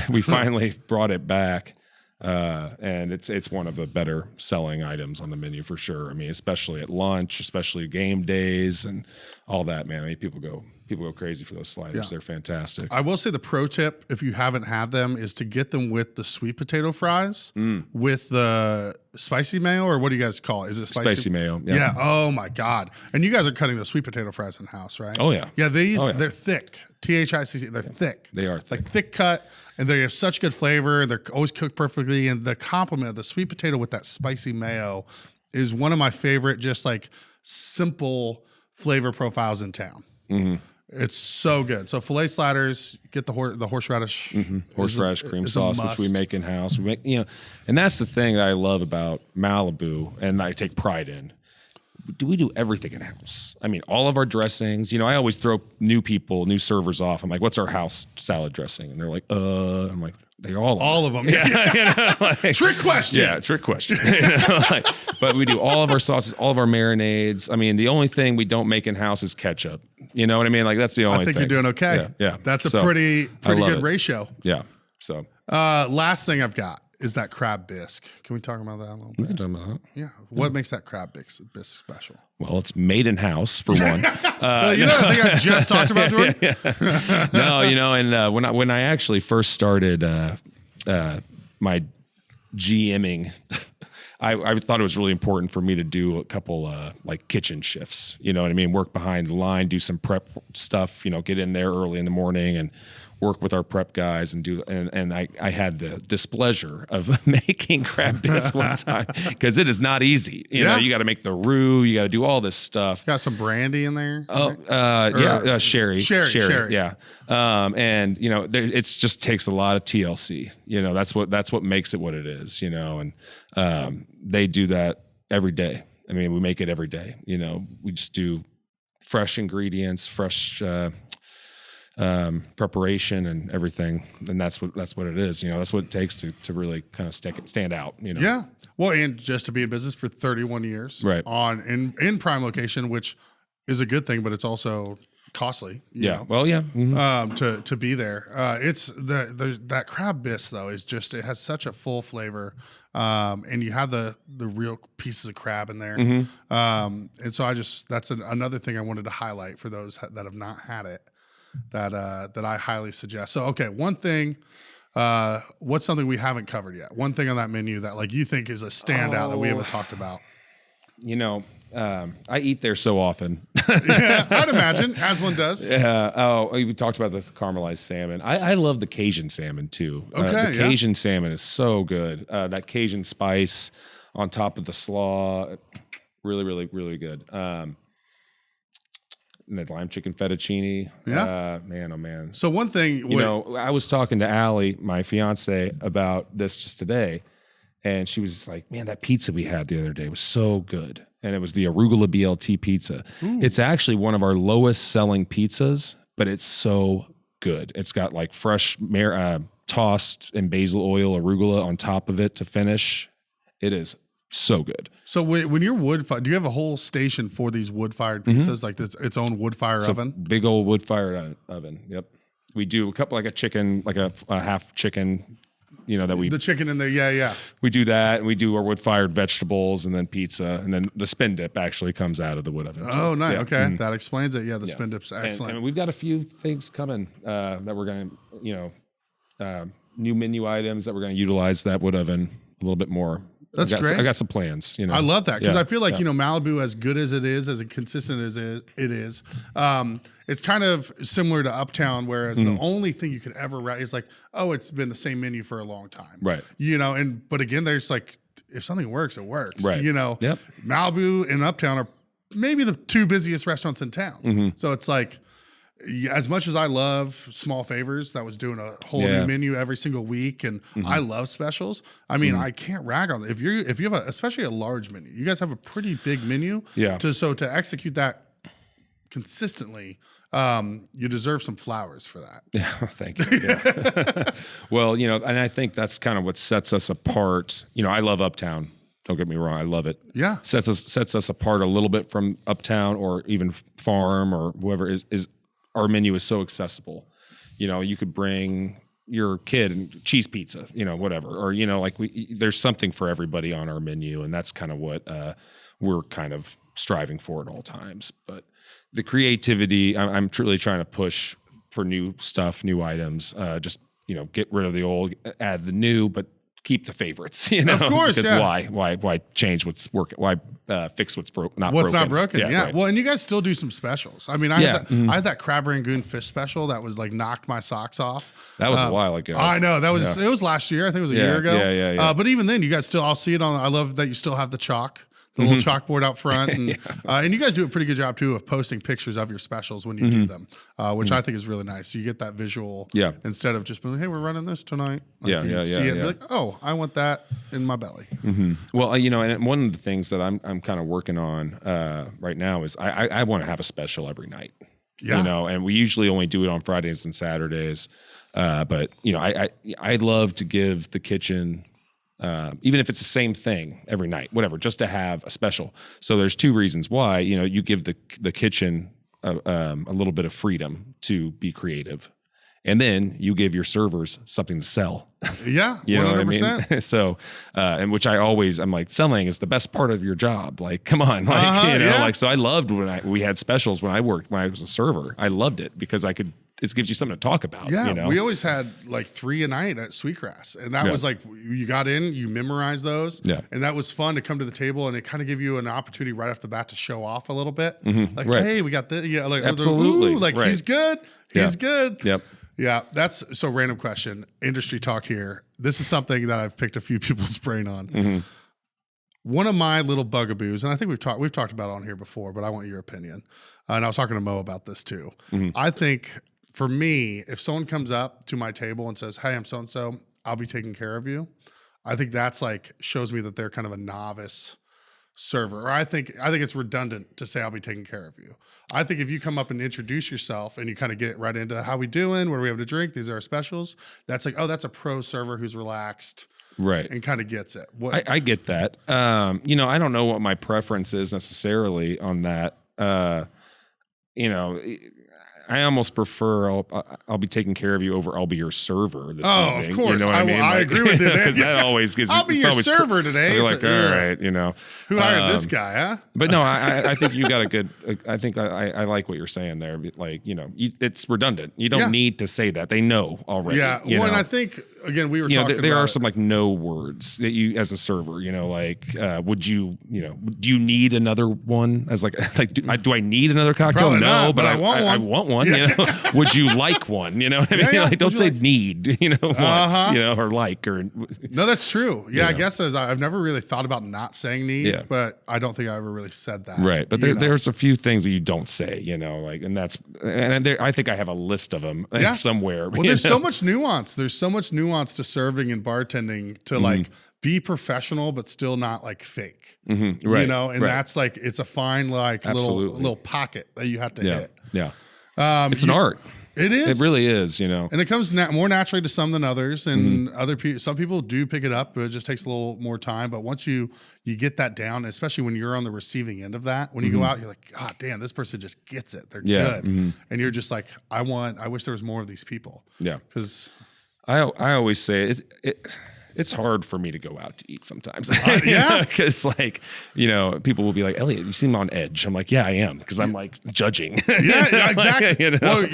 We finally brought it back. And it's one of the better selling items on the menu for sure. I mean, especially at lunch, especially game days and all that, man. I mean, people go crazy for those sliders. They're fantastic. I will say the pro tip, if you haven't had them, is to get them with the sweet potato fries with the spicy mayo, or what do you guys call it? Is it spicy mayo? Yeah. Oh my God. And you guys are cutting the sweet potato fries in house, right? Oh yeah. Yeah. They're thick. THICC. They're thick. They are thick. Like thick cut. And they have such good flavor. They're always cooked perfectly. And the complement of the sweet potato with that spicy mayo is one of my favorite, just like simple flavor profiles in town. Mm-hmm. It's so good. So filet sliders, get the horseradish. Mm-hmm. Horseradish cream sauce, which we make in-house. We make, and that's the thing that I love about Malibu, and I take pride in. We do everything in house. I mean, all of our dressings. I always throw new servers off. I'm like, "What's our house salad dressing?" And they're like, I'm like, "They're all of them." Yeah. Trick question. Yeah, trick question. But we do all of our sauces, all of our marinades. I mean, the only thing we don't make in house is ketchup. You know what I mean? Like that's the only thing. I think you're doing okay. Yeah. That's a pretty good ratio. Yeah. So last thing I've got is that crab bisque. Can we talk about that a little bit? We can talk about that. Yeah. What makes that crab bisque special? Well, it's made in house for one. Well, the thing I just talked about, Jordan? No, and when I actually first started my GMing, I thought it was really important for me to do a couple like kitchen shifts. You know what I mean? Work behind the line, do some prep stuff. Get in there early in the morning and work with our prep guys and do. And I had the displeasure of making crab bisque one time because it is not easy. You know, you got to make the roux, you got to do all this stuff. Got some brandy in there. Oh, sherry. Yeah. And it just takes a lot of TLC. That's what makes it what it is. And they do that every day. I mean, we make it every day. You know, we just do fresh ingredients, fresh preparation and everything. And that's what it is. You know, that's what it takes to really kind of stand out, you know? Yeah. Well, and just to be in business for 31 years right. in prime location, which is a good thing, but it's also costly. You know? Well, yeah. Mm-hmm. To be there. It's that crab bisque though is just, it has such a full flavor. And you have the real pieces of crab in there. Mm-hmm. And so that's another thing I wanted to highlight for those that have not had it, that I highly suggest. So, okay. One thing, what's something we haven't covered yet? One thing on that menu that like you think is a standout that we haven't talked about. You know, I eat there so often. Yeah, I'd imagine, as one does. Yeah. Oh, we talked about this caramelized salmon. I love the Cajun salmon too. Okay. The Cajun salmon is so good. That Cajun spice on top of the slaw, really, really, really good. And the lime chicken fettuccine. Yeah. Man, oh man. So one thing, you know, I was talking to Allie, my fiance, about this just today, and she was just like, "Man, that pizza we had the other day was so good." And it was the arugula BLT pizza. Ooh. It's actually one of our lowest selling pizzas, but it's so good. It's got like fresh tossed and basil oil arugula on top of it to finish. It is so good. So when you're do you have a whole station for these wood-fired pizzas, like its own wood-fire oven? Big old wood-fired oven. Yep. We do a couple, like a chicken, like a half chicken, you know, the chicken in there. Yeah. We do that, and we do our wood-fired vegetables, and then pizza, and then the spin dip actually comes out of the wood oven. Oh, nice. Yeah. Okay. Mm-hmm. That explains it. Yeah. The spin dip's excellent. And we've got a few things coming that we're going to, you know, new menu items that we're going to utilize that wood oven a little bit more. That's great. I got some plans. You know, I love that because I feel like you know, Malibu, as good as it is, as consistent as it is, it's kind of similar to Uptown, whereas the only thing you could ever write is like, oh, it's been the same menu for a long time, right? You know, but again, there's like, if something works, it works, right? You know, yep. Malibu and Uptown are maybe the two busiest restaurants in town, so it's like, as much as I love Small Favors, that was doing a whole new menu every single week, and I love specials. I mean, I can't rag on it. If you have especially a large menu, you guys have a pretty big menu. Yeah. To execute that consistently, you deserve some flowers for that. Yeah, thank you. Yeah. Well, you know, and I think that's kind of what sets us apart. You know, I love Uptown. Don't get me wrong, I love it. Yeah. Sets us apart a little bit from Uptown or even Farm or whoever is. Our menu is so accessible. You know, you could bring your kid and cheese pizza, you know, whatever, or, you know, like there's something for everybody on our menu. And that's kind of what we're kind of striving for at all times. But the creativity, I'm truly trying to push for new stuff, new items, just, you know, get rid of the old, add the new, but keep the favorites, you know, of course, because why change what's working? Why fix what's broken? What's not broken? Yeah. Right. Well, and you guys still do some specials. I mean, I had that crab rangoon fish special that was like knocked my socks off. That was a while ago. I know that was it was last year. I think it was a year ago. Yeah. But even then, you guys still. I'll see it on. I love that you still have the chalk. The little chalkboard out front, and and you guys do a pretty good job too of posting pictures of your specials when you do them, which I think is really nice. So you get that visual, instead of just being, hey, we're running this tonight. Like see it and be like, oh, I want that in my belly. Well, you know, and one of the things that I'm kind of working on right now is I want to have a special every night. Yeah. You know, and we usually only do it on Fridays and Saturdays, but you know, I love to give the kitchen. Even if it's the same thing every night, whatever, just to have a special. So there's two reasons why, you know, you give the kitchen a little bit of freedom to be creative, and then you give your servers something to sell. Yeah, 100%. You know what I mean? So, and which I'm like, selling is the best part of your job. Like, come on, like, you know, like, so I loved when we had specials when I was a server. I loved it because it gives you something to talk about. Yeah, you know? We always had like 3 a night at Sweetgrass, and that was like, you got in, you memorized those, and that was fun to come to the table, and it kind of give you an opportunity right off the bat to show off a little bit. Like, hey, we got this. Yeah, like absolutely, like he's good. He's good. Yep. Yeah, that's so random question. Industry talk here. This is something that I've picked a few people's brain on. One of my little bugaboos, and I think we've talked about it on here before, but I want your opinion. And I was talking to Mo about this too. I think for me, if someone comes up to my table and says, "Hey, I'm so and so, I'll be taking care of you," I think that's like shows me that they're kind of a novice server. Or I think it's redundant to say I'll be taking care of you. I think if you come up and introduce yourself and you kind of get right into how we doing, what do we have to drink? These are our specials. That's like, oh, that's a pro server who's relaxed. Right. And kind of gets it. I get that. You know, I don't know what my preference is necessarily on that. You know, I almost prefer I'll be taking care of you over I'll be your server this evening. Of course. You know what I mean? I agree with you. Because that always gives I'll be your server today. You're like, all right, you know. Who hired this guy, huh? But no, I think you got a good, I think I like what you're saying there. Like, you know, it's redundant. You don't need to say that. They know already. Yeah. Well, and I think, again, we were talking about. There are some like no words that you, as a server, you know, like, would you, you know, do you need another one as like do I need another cocktail? Probably no, not, but I want one. Yeah. You know, would you like one? You know what I mean? Yeah. Like, don't say need, you know, once, you know, or like, or. No, that's true. Yeah. I guess I've never really thought about not saying need, but I don't think I ever really said that. Right. But there's a few things that you don't say, you know, like, and I think I have a list of them somewhere. Well, there's so much nuance. There's so much nuance to serving and bartending to like be professional, but still not like fake, right. You know? And that's like, it's a fine, like little pocket that you have to hit. Yeah. It's an art. It is. It really is, you know. And it comes more naturally to some than others. And some people do pick it up, but it just takes a little more time. But once you get that down, especially when you're on the receiving end of that, when you go out, you're like, God damn, this person just gets it. They're good. And you're just like, I wish there was more of these people. Yeah. Because I always say it's hard for me to go out to eat sometimes. Because like, you know, people will be like, Elliot, you seem on edge. I'm like, yeah, I am. Because I'm like judging. Yeah, exactly. Like, you know? Well,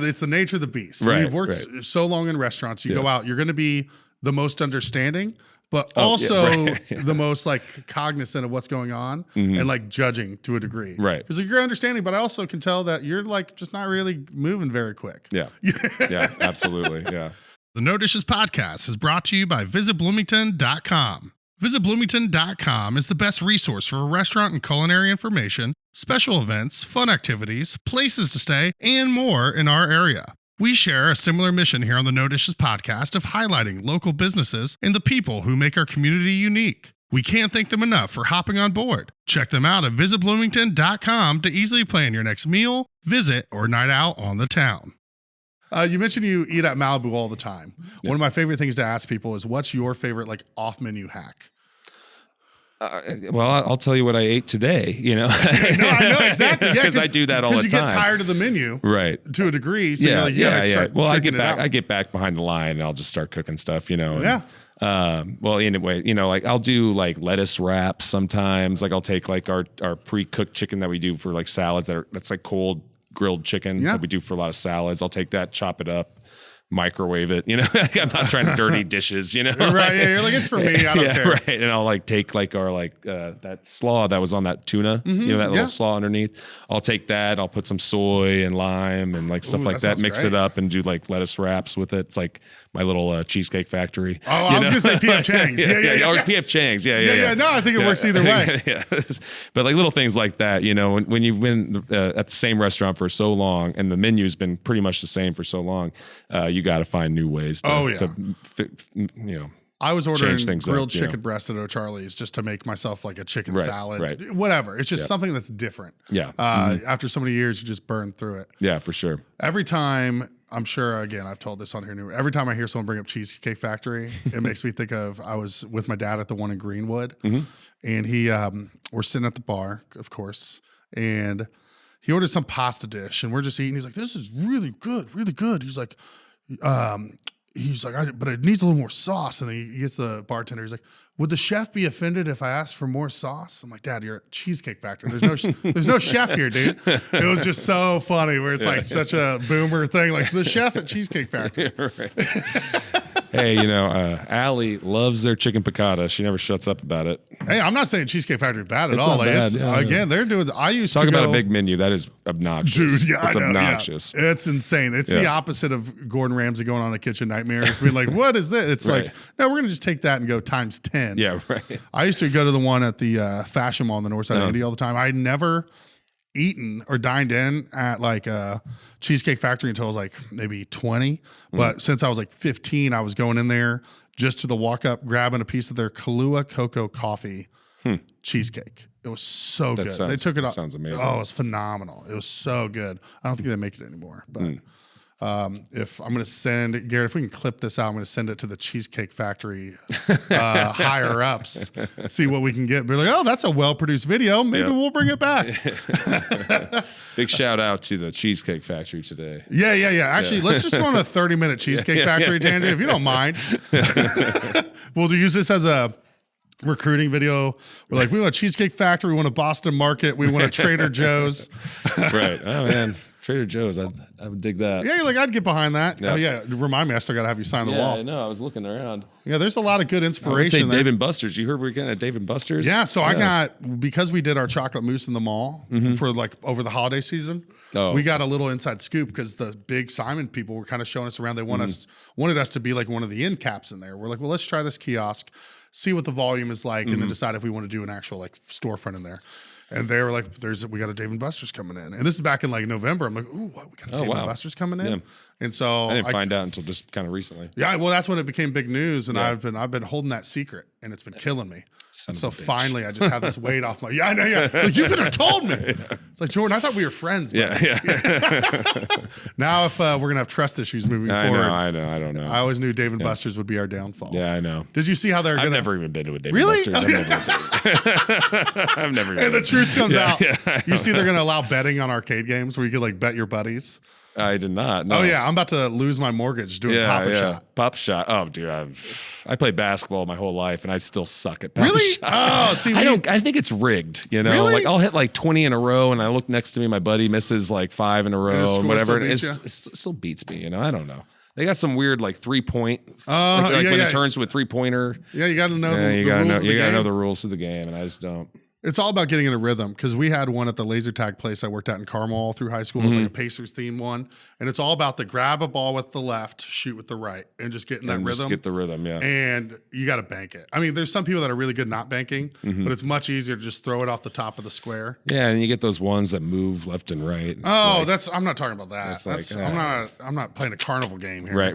it's the nature of the beast. Right, you've worked so long in restaurants, you go out, you're going to be the most understanding, but also the most like cognizant of what's going on and like judging to a degree. Right. Because like, you're understanding, but I also can tell that you're like just not really moving very quick. Yeah. Yeah, absolutely. Yeah. The No Dishes podcast is brought to you by visitbloomington.com. Visitbloomington.com is the best resource for restaurant and culinary information, special events, fun activities, places to stay, and more in our area. We share a similar mission here on the No Dishes podcast of highlighting local businesses and the people who make our community unique. We can't thank them enough for hopping on board. Check them out at visitbloomington.com to easily plan your next meal, visit, or night out on the town. You mentioned you eat at Malibu all the time. Yep. One of my favorite things to ask people is, what's your favorite like off-menu hack? Well, I'll tell you what I ate today, you know. No, I know exactly. Yeah, because I do that all the time. Because you get tired of the menu, right? To a degree. So you're like, yeah. Well, I get back behind the line and I'll just start cooking stuff, you know. Well, anyway, you know, like I'll do like lettuce wraps sometimes. Like I'll take like our pre-cooked chicken that we do for like salads that's like cold grilled chicken that we do for a lot of salads. I'll take that, chop it up, microwave it, you know. I'm not trying to dirty dishes, you know. Right. Yeah, you're like, it's for me. I don't care. Right. And I'll like take like our that slaw that was on that tuna, you know, that little slaw underneath. I'll take that, I'll put some soy and lime and like stuff like that, mix it up and do like lettuce wraps with it. It's like my little Cheesecake Factory. Oh, I was going to say P.F. Chang's. Yeah. Or P.F. Chang's. Yeah. No, I think it works either way. But like little things like that, you know, when you've been at the same restaurant for so long and the menu's been pretty much the same for so long, you got to find new ways to you know, I was ordering grilled chicken breast at O'Charlie's just to make myself like a chicken salad, whatever. It's just something that's different. Yeah. After so many years, you just burn through it. Yeah, for sure. Every time, I'm sure, again, I've told this on here. Every time I hear someone bring up Cheesecake Factory, it makes me think of, I was with my dad at the one in Greenwood, and we're sitting at the bar, of course, and he ordered some pasta dish, and we're just eating. He's like, this is really good, really good. He's like, but it needs a little more sauce. And he gets the bartender. He's like, would the chef be offended if I asked for more sauce? I'm like, Dad, you're at Cheesecake Factory. There's no chef here, dude. It was just so funny where it's like such a boomer thing. Like the chef at Cheesecake Factory. Hey, you know, Allie loves their chicken piccata. She never shuts up about it. Hey, I'm not saying Cheesecake Factory bad at all. Like, again, they're doing. I used to go about a big menu. That is obnoxious. Dude, yeah, it's obnoxious. Yeah. It's insane. It's the opposite of Gordon Ramsay going on a kitchen nightmare. It's being like, what is this? It's like, no, we're gonna just take that and go times 10. Yeah, right. I used to go to the one at the Fashion Mall on the north side of Indy all the time. I'd never eaten or dined in at like a Cheesecake Factory until I was like maybe 20. But since I was like 15, I was going in there just to the walk up, grabbing a piece of their Kahlua cocoa coffee cheesecake. It was so good. Sounds, they took it that off. sounds amazing. Oh, it was phenomenal. It was so good. I don't think they make it anymore, but if I'm going to send Garrett, if we can clip this out, I'm going to send it to the Cheesecake Factory higher ups, see what we can get. Be like, oh, that's a well-produced video. Maybe we'll bring it back. Big shout out to the Cheesecake Factory today. Yeah. Actually, let's just go on a 30-minute Cheesecake Factory tangent, if you don't mind. We'll use this as a recruiting video. We're like, we want a Cheesecake Factory, we want a Boston Market, we want a Trader Joe's. Right. Oh, man. Trader Joe's. I would dig that. Yeah, you're like, I'd get behind that. Yeah. Oh, yeah. Remind me, I still got to have you sign the wall. I know. I was looking around. Yeah, there's a lot of good inspiration there. Dave & Buster's. You heard we're getting at Dave & Buster's? Yeah, so I got, because we did our chocolate mousse in the mall for like over the holiday season, we got a little inside scoop because the big Simon people were kind of showing us around. They wanted us to be like one of the end caps in there. We're like, well, let's try this kiosk, see what the volume is like, and then decide if we want to do an actual like storefront in there. And they were like, we got a Dave & Buster's coming in. And this is back in like November. I'm like, ooh, what? We got a Dave & Buster's coming in? Yeah. And so I didn't find out until just kind of recently. Yeah, well, that's when it became big news. And I've been holding that secret, and it's been killing me. So finally, I just have this weight off my. Yeah, I know. Yeah, like you could have told me. It's like, Jordan, I thought we were friends. Buddy. Yeah. Now, if we're gonna have trust issues moving forward, I know. I don't know. I always knew Dave & Buster's would be our downfall. Yeah, I know. Did you see how they're? I've never even been to a Dave & Really? Buster's. I've never. And the truth comes out. Yeah, you see, they're gonna allow betting on arcade games where you could like bet your buddies. I did not. No. Oh yeah, I'm about to lose my mortgage doing Pop-A-Shot. Pop-Shot. Oh, dude, I played basketball my whole life, and I still suck at Pop-Shot. Really? Oh, see, I think it's rigged. You know, really? Like I'll hit like 20 in a row, and I look next to me, my buddy misses like 5 in a row, and whatever. It still beats me. You know, I don't know. They got some weird like 3-point. When it turns to a 3-pointer. Yeah, you got to know the rules of the game. You got to know the rules of the game, and I just don't. It's all about getting in a rhythm, because we had one at the laser tag place I worked at in Carmel all through high school. It was like a Pacers themed one. And it's all about the grab a ball with the left, shoot with the right, and just get in that rhythm. Just get the rhythm, yeah. And you got to bank it. I mean, there's some people that are really good not banking, but it's much easier to just throw it off the top of the square. Yeah, and you get those ones that move left and right. I'm not talking about that. I'm not playing a carnival game here. Right.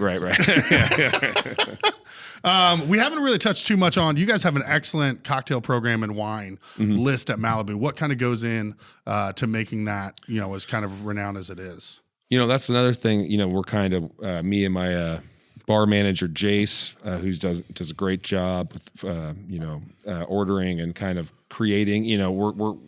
We haven't really touched too much on, you guys have an excellent cocktail program and wine list at Malibu. What kind of goes in to making that, as kind of renowned as it is? That's another thing, we're kind of, me and my bar manager, Jace, who does a great job with, ordering and kind of creating,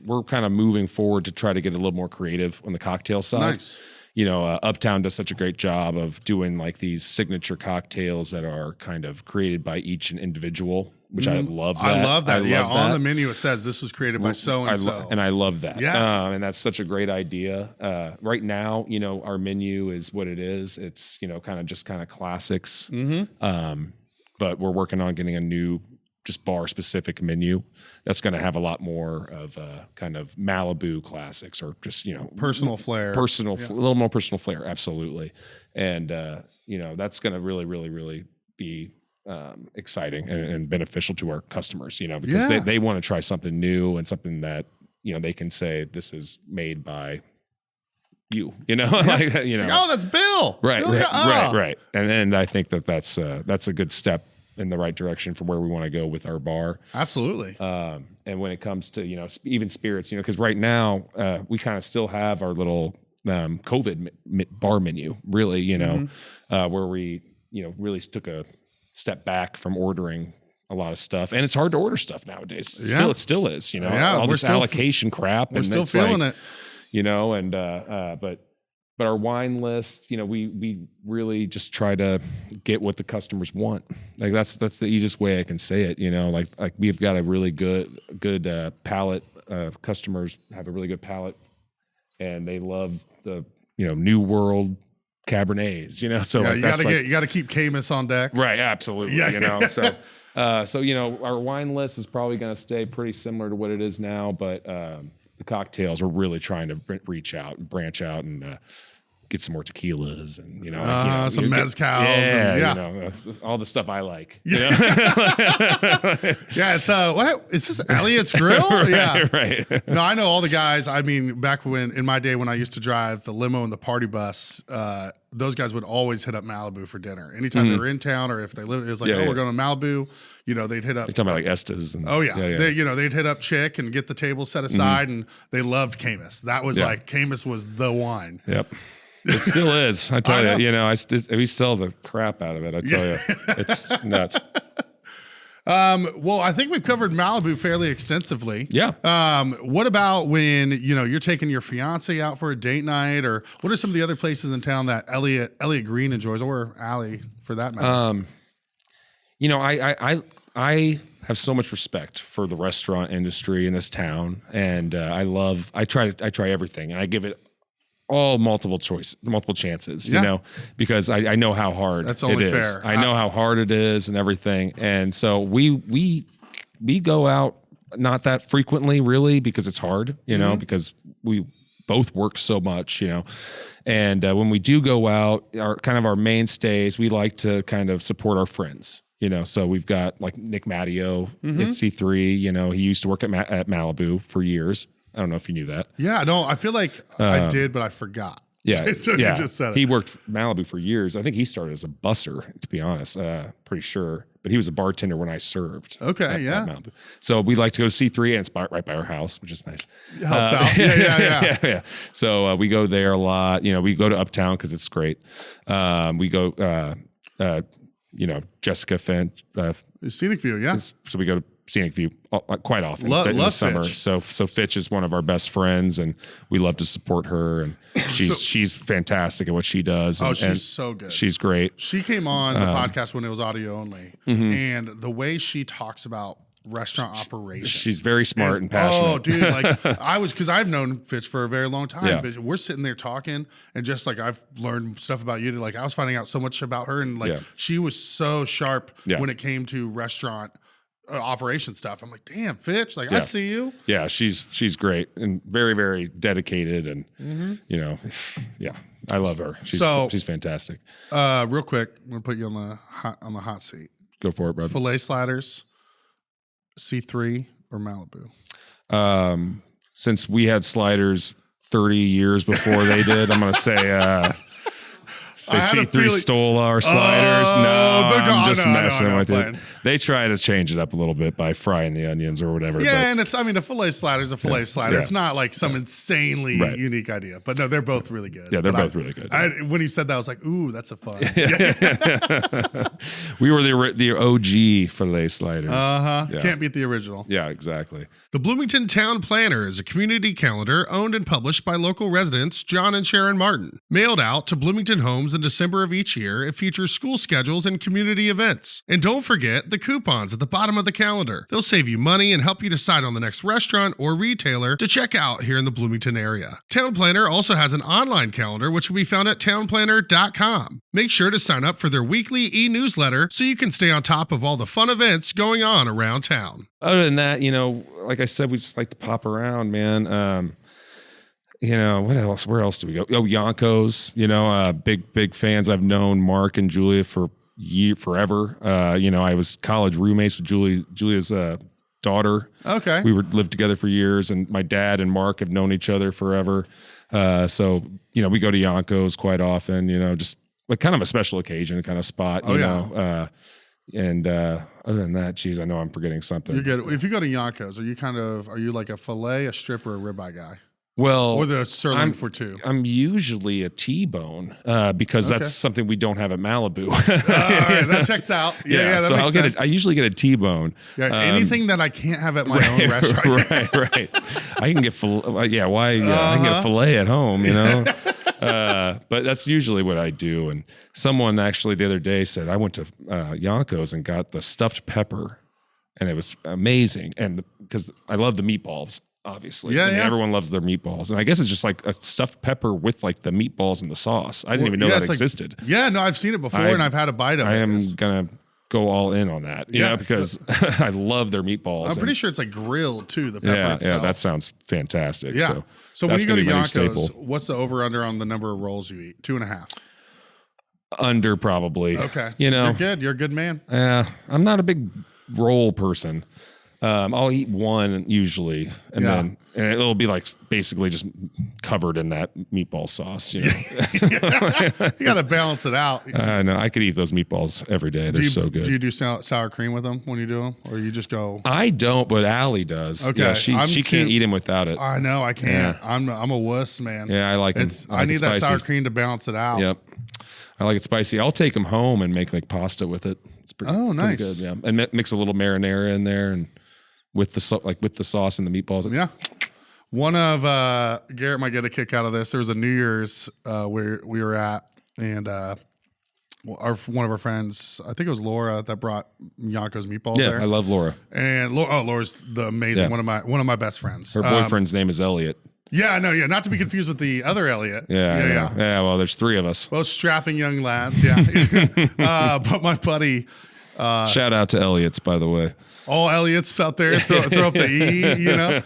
we're kind of moving forward to try to get a little more creative on the cocktail side. Nice. Uptown does such a great job of doing like these signature cocktails that are kind of created by each individual, which I love that. I love that. On the menu it says this was created by so-and-so. And I love that. Yeah. And that's such a great idea. Right now, our menu is what it is. It's, kind of classics. But we're working on getting a new just bar specific menu that's going to have a lot more of kind of Malibu classics, or just personal flair, a little more personal flair, absolutely. And that's going to really, really, really be exciting and beneficial to our customers, because they want to try something new and something that they can say this is made by you, oh, that's Bill, right. And I think that's a good step in the right direction for where we want to go with our bar. Absolutely. And when it comes to, even spirits, because right now we kind of still have our little COVID bar menu, really, where we, really took a step back from ordering a lot of stuff. And it's hard to order stuff nowadays. It still is, all this allocation crap. We're still feeling it. But our wine list, we really just try to get what the customers want. Like that's the easiest way I can say it. Like we've got a really good palate. Customers have a really good palate, and they love the New World Cabernets. So you got to keep Camus on deck. Right, absolutely. Yeah. So our wine list is probably going to stay pretty similar to what it is now, but the cocktails are really trying to reach out and branch out and get some more tequilas and some mezcals. Yeah, all the stuff I like. Yeah, it's what is this, Elliott's Grill? right. No, I know all the guys. I mean, back in my day when I used to drive the limo and the party bus, those guys would always hit up Malibu for dinner. Anytime they were in town, or if they lived, it was like, we're going to Malibu. They'd hit up. You're talking about like Estes. And, they'd hit up Chick and get the table set aside, and they loved Camus. That was like Camus was the wine. Yep. It still is. I tell you, we sell the crap out of it. I tell you, it's nuts. Well, I think we've covered Malibu fairly extensively. Yeah. What about when, you're taking your fiance out for a date night, or what are some of the other places in town that Elliott Green enjoys, or Allie for that matter? I have so much respect for the restaurant industry in this town, and I try everything, and I give it all multiple chances, because I know how hard that's only it is. fair. I know how hard it is and everything. And so we go out not that frequently really, because it's hard, because we both work so much, and when we do go out, our mainstays, we like to kind of support our friends. So we've got like Nick Matteo at C3, he used to work at Malibu for years. I don't know if you knew that. Yeah, no, I feel like I did, but I forgot. Yeah, You just said it. He worked Malibu for years. I think he started as a busser, to be honest. Pretty sure, but he was a bartender when I served. Okay, at Malibu. So we like to go to C3, and it's right by our house, which is nice. Helps out. Yeah. So we go there a lot. We go to Uptown because it's great. We go. Jessica Finch. Scenic View, yeah. So we go to Scenic View quite often in the love summer. Fitch. So Fitch is one of our best friends, and we love to support her. And she's fantastic at what she does. Oh, she's so good. She's great. She came on the podcast when it was audio only, and the way she talks about restaurant operations, she's very smart and passionate. Oh, dude, because I've known Fitch for a very long time. Yeah. But we're sitting there talking, and just like I've learned stuff about you. I was finding out so much about her, and she was so sharp when it came to restaurant operation stuff. I'm like, damn, Fitch, I see you. Yeah, she's great and very, very dedicated, and I love her. She's fantastic. Real quick, I'm gonna put you on the hot seat. Go for it, brother. Filet sliders, C3 or Malibu? Since we had sliders 30 years before they did, I'm gonna say C3 stole our sliders. I'm just messing with it. They try to change it up a little bit by frying the onions or whatever. Yeah, and a filet slider is a filet slider. Yeah. It's not like some insanely unique idea. But no, they're both really good. Yeah, they're both really good. When he said that, I was like, ooh, that's a fun. We were the OG filet sliders. Yeah. Can't beat the original. Yeah, exactly. The Bloomington Town Planner is a community calendar owned and published by local residents John and Sharon Martin. Mailed out to Bloomington homes in December of each year, it features school schedules and community events. And don't forget the coupons at the bottom of the calendar. They'll save you money and help you decide on the next restaurant or retailer to check out here in the Bloomington area. Town Planner also has an online calendar which will be found at townplanner.com. Make sure to sign up for their weekly e-newsletter so you can stay on top of all the fun events going on around town. Other than that, like I said, we just like to pop around, man. What else? Where else do we go? Oh, Yonkos, big fans. I've known Mark and Julia for forever. I was college roommates with Julia's daughter. Okay. We lived together for years, and my dad and Mark have known each other forever. So we go to Yonkos quite often, just like kind of a special occasion kind of spot, you know. And other than that, geez, I know I'm forgetting something. You're good. If you go to Yonkos, are you like a filet, a strip, or a ribeye guy? Well, or the sirloin for two. I'm usually a T-bone because that's something we don't have at Malibu. All right, that checks out. Yeah, that so makes sense. I usually get a T-bone. Yeah, anything that I can't have at my own restaurant. Right. I can get filet. I can get filet at home, but that's usually what I do. And someone actually the other day said I went to Yonkos and got the stuffed pepper, and it was amazing. And because I love the meatballs. Obviously, everyone loves their meatballs, and I guess it's just like a stuffed pepper with like the meatballs and the sauce. I didn't even know that existed. No, I've seen it before, and I've had a bite of it. I am gonna go all in on that, you know, because I love their meatballs. I'm pretty sure it's like grilled too. The pepper itself. Yeah, that sounds fantastic. Yeah. So when you go to Yanko's, what's the over under on the number of rolls you eat? 2.5. Under probably. Okay. You know, you're good. You're a good man. I'm not a big roll person. I'll eat one usually, and then it'll be like basically just covered in that meatball sauce. You know? You got to balance it out. No, I could eat those meatballs every day. They're so good. Do you do sour cream with them when you do them, or you just go? I don't, but Allie does. Okay, yeah, she can't eat them without it. I know I can't. Yeah. I'm a wuss, man. Yeah, I like them. I need that sour cream to balance it out. Yep. I like it spicy. I'll take them home and make like pasta with it. It's pretty nice. Pretty good, yeah. And mix a little marinara in there and with the sauce and the meatballs. Yeah. One of Garrett might get a kick out of this. There was a New Year's where we were at, and one of our friends, I think it was Laura, that brought Yanko's meatballs there. Yeah, I love Laura. And Laura's the amazing one of my best friends. Her boyfriend's name is Elliott. Yeah, I know. Yeah, not to be confused with the other Elliott. Yeah. Well, there's 3 of us. Both strapping young lads. Yeah. But my buddy. Shout out to Elliott's, by the way. All Elliott's out there, throw up the E, you know.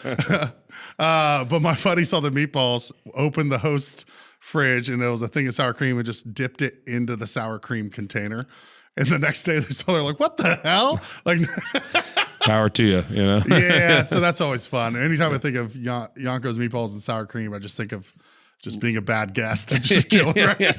But my buddy saw the meatballs, opened the host fridge, and it was a thing of sour cream, and just dipped it into the sour cream container. And the next day, they're like, "What the hell?" Like. Power to you, you know? Yeah, so that's always fun. Anytime I think of Yanko's meatballs and sour cream, I just think of just being a bad guest and just chilling, right?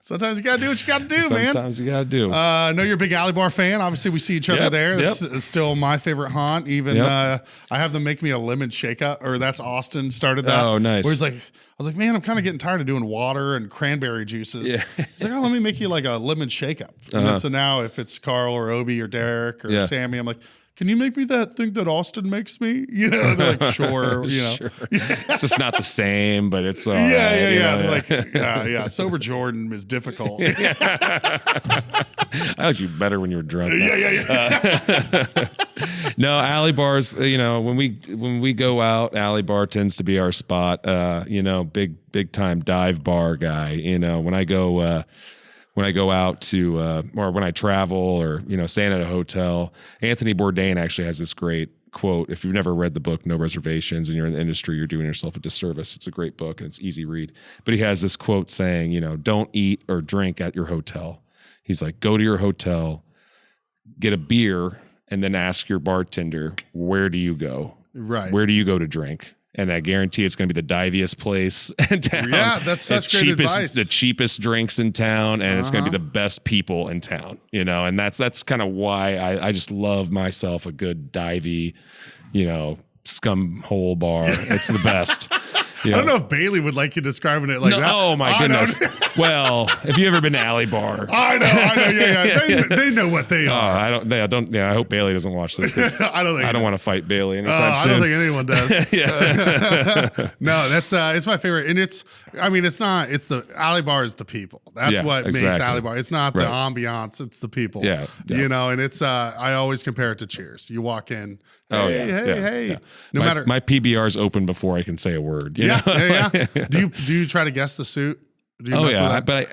Sometimes you got to do what you got to do, man. Sometimes you got to do. I know you're a big Alley Bar fan. Obviously, we see each other there. That's still my favorite haunt. Even I have them make me a lemon shake-up, or that's Austin started that. Oh, nice. Where he's like, I was like, man, I'm kind of getting tired of doing water and cranberry juices. Yeah. He's like, oh, let me make you like a lemon shake-up. And then so now if it's Carl or Obi or Derek or Sammy, I'm like, can you make me that thing that Austin makes me? You know, they're like, sure. You know, sure. It's just not the same, but it's all right. Like, sober Jordan is difficult. I liked you better when you were drunk. Yeah. No, Alley Bars. You know, when we go out, Alley Bar tends to be our spot. You know, big time dive bar guy. You know, when I go out to, or when I travel, or, you know, staying at a hotel, Anthony Bourdain actually has this great quote. If you've never read the book, No Reservations, and you're in the industry, you're doing yourself a disservice. It's a great book and it's easy read. But he has this quote saying, you know, don't eat or drink at your hotel. He's like, go to your hotel, get a beer, and then ask your bartender, where do you go? Right. Where do you go to drink? And I guarantee it's going to be the diviest place in town. Yeah, that's such great advice. The cheapest drinks in town, and it's going to be the best people in town. You know, and that's kind of why I just love myself a good divey, you know, scum hole bar. It's the best. You know? I don't know if Bailey would like you describing it like that. Oh my goodness. Well, if you ever been to Alley Bar, I know. Yeah. They know what they are. I don't. I hope Bailey doesn't watch this. I don't want to fight Bailey anytime soon. I don't think anyone does. No, that's it's my favorite, and it's the Alley Bar is the people. That's what makes Alley Bar. It's not the ambiance. It's the people. Yeah. You know, and it's I always compare it to Cheers. You walk in. Hey. No matter. My PBR's open before I can say a word. You know? Do you try to guess the suit? Do you but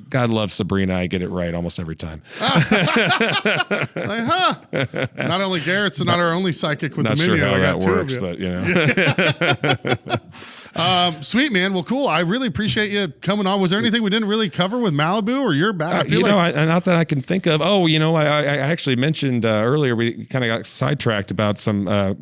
God loves Sabrina. I get it right almost every time. Not only Garrett's not our only psychic with not the menu. Sure how I got that works, but you know. Sweet, man. Well, cool. I really appreciate you coming on. Was there anything we didn't really cover with Malibu, or you're back? Not that I can think of. Oh, you know, I actually mentioned earlier, we kind of got sidetracked about some, I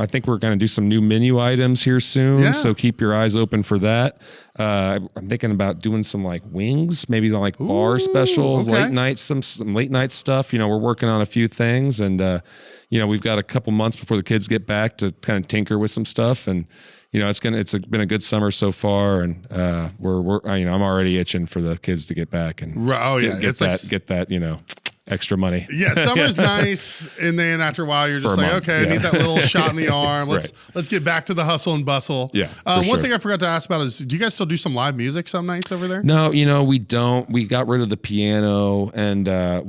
think we're going to do some new menu items here soon. Yeah. So keep your eyes open for that. I'm thinking about doing some like wings, maybe like bar specials, late nights, some late night stuff. You know, we're working on a few things, and we've got a couple months before the kids get back to kind of tinker with some stuff. And it's been a good summer so far, and I'm already itching for the kids to get back and get that extra money. Yeah, summer's nice, and then after a while you're just like, okay, I need that little shot in the arm. Let's get back to the hustle and bustle. Yeah. One thing I forgot to ask about is, do you guys still do some live music some nights over there? No, we don't. We got rid of the piano, and I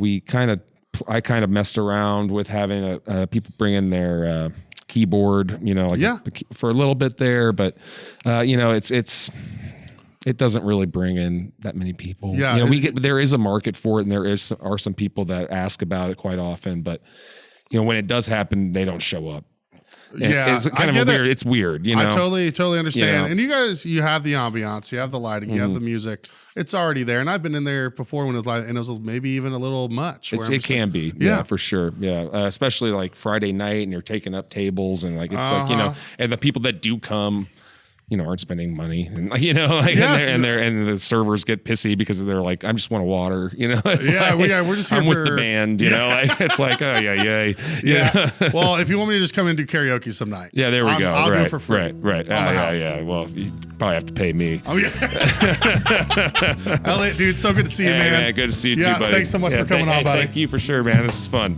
kind of messed around with having people bring in their keyboard, for a little bit there, but it's it doesn't really bring in that many people. Yeah, you know, there is a market for it, and are some people that ask about it quite often. But you know, when it does happen, they don't show up. And it's kind of weird. It's weird. You know, I totally understand. You know? And you guys, you have the ambiance, you have the lighting, you have the music. It's already there. And I've been in there before when it was like, and it was maybe even a little much. It can be, yeah, for sure, yeah. Especially like Friday night, and you're taking up tables, and like it's like, you know, and the people that do come, you know, aren't spending money, and you know, like, and the servers get pissy because they're like, I just want a water, you know. It's we're just here I'm with the band, you know. Like it's like, oh yeah. Well, if you want me to just come in and do karaoke some night, there we go. I'll do it for free. Right. Yeah. Well, you probably have to pay me. Oh yeah. Elliott, dude, so good to see you, man. Good to see you too, buddy. Thanks so much for coming on, buddy. Thank you for sure, man. This is fun.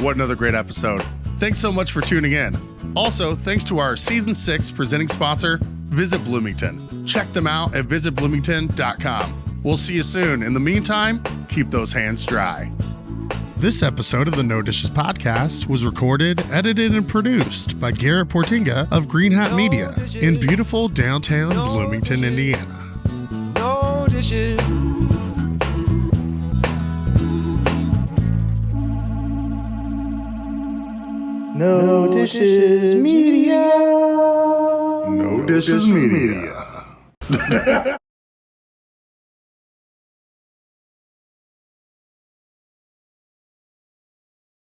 What another great episode. Thanks so much for tuning in. Also, thanks to our Season 6 presenting sponsor, Visit Bloomington. Check them out at visitbloomington.com. We'll see you soon. In the meantime, keep those hands dry. This episode of the No Dishes Podcast was recorded, edited, and produced by Garrett Portinga of Green Hat Media in beautiful downtown Bloomington, Indiana. No dishes. No Dishes Media. No Dishes Media.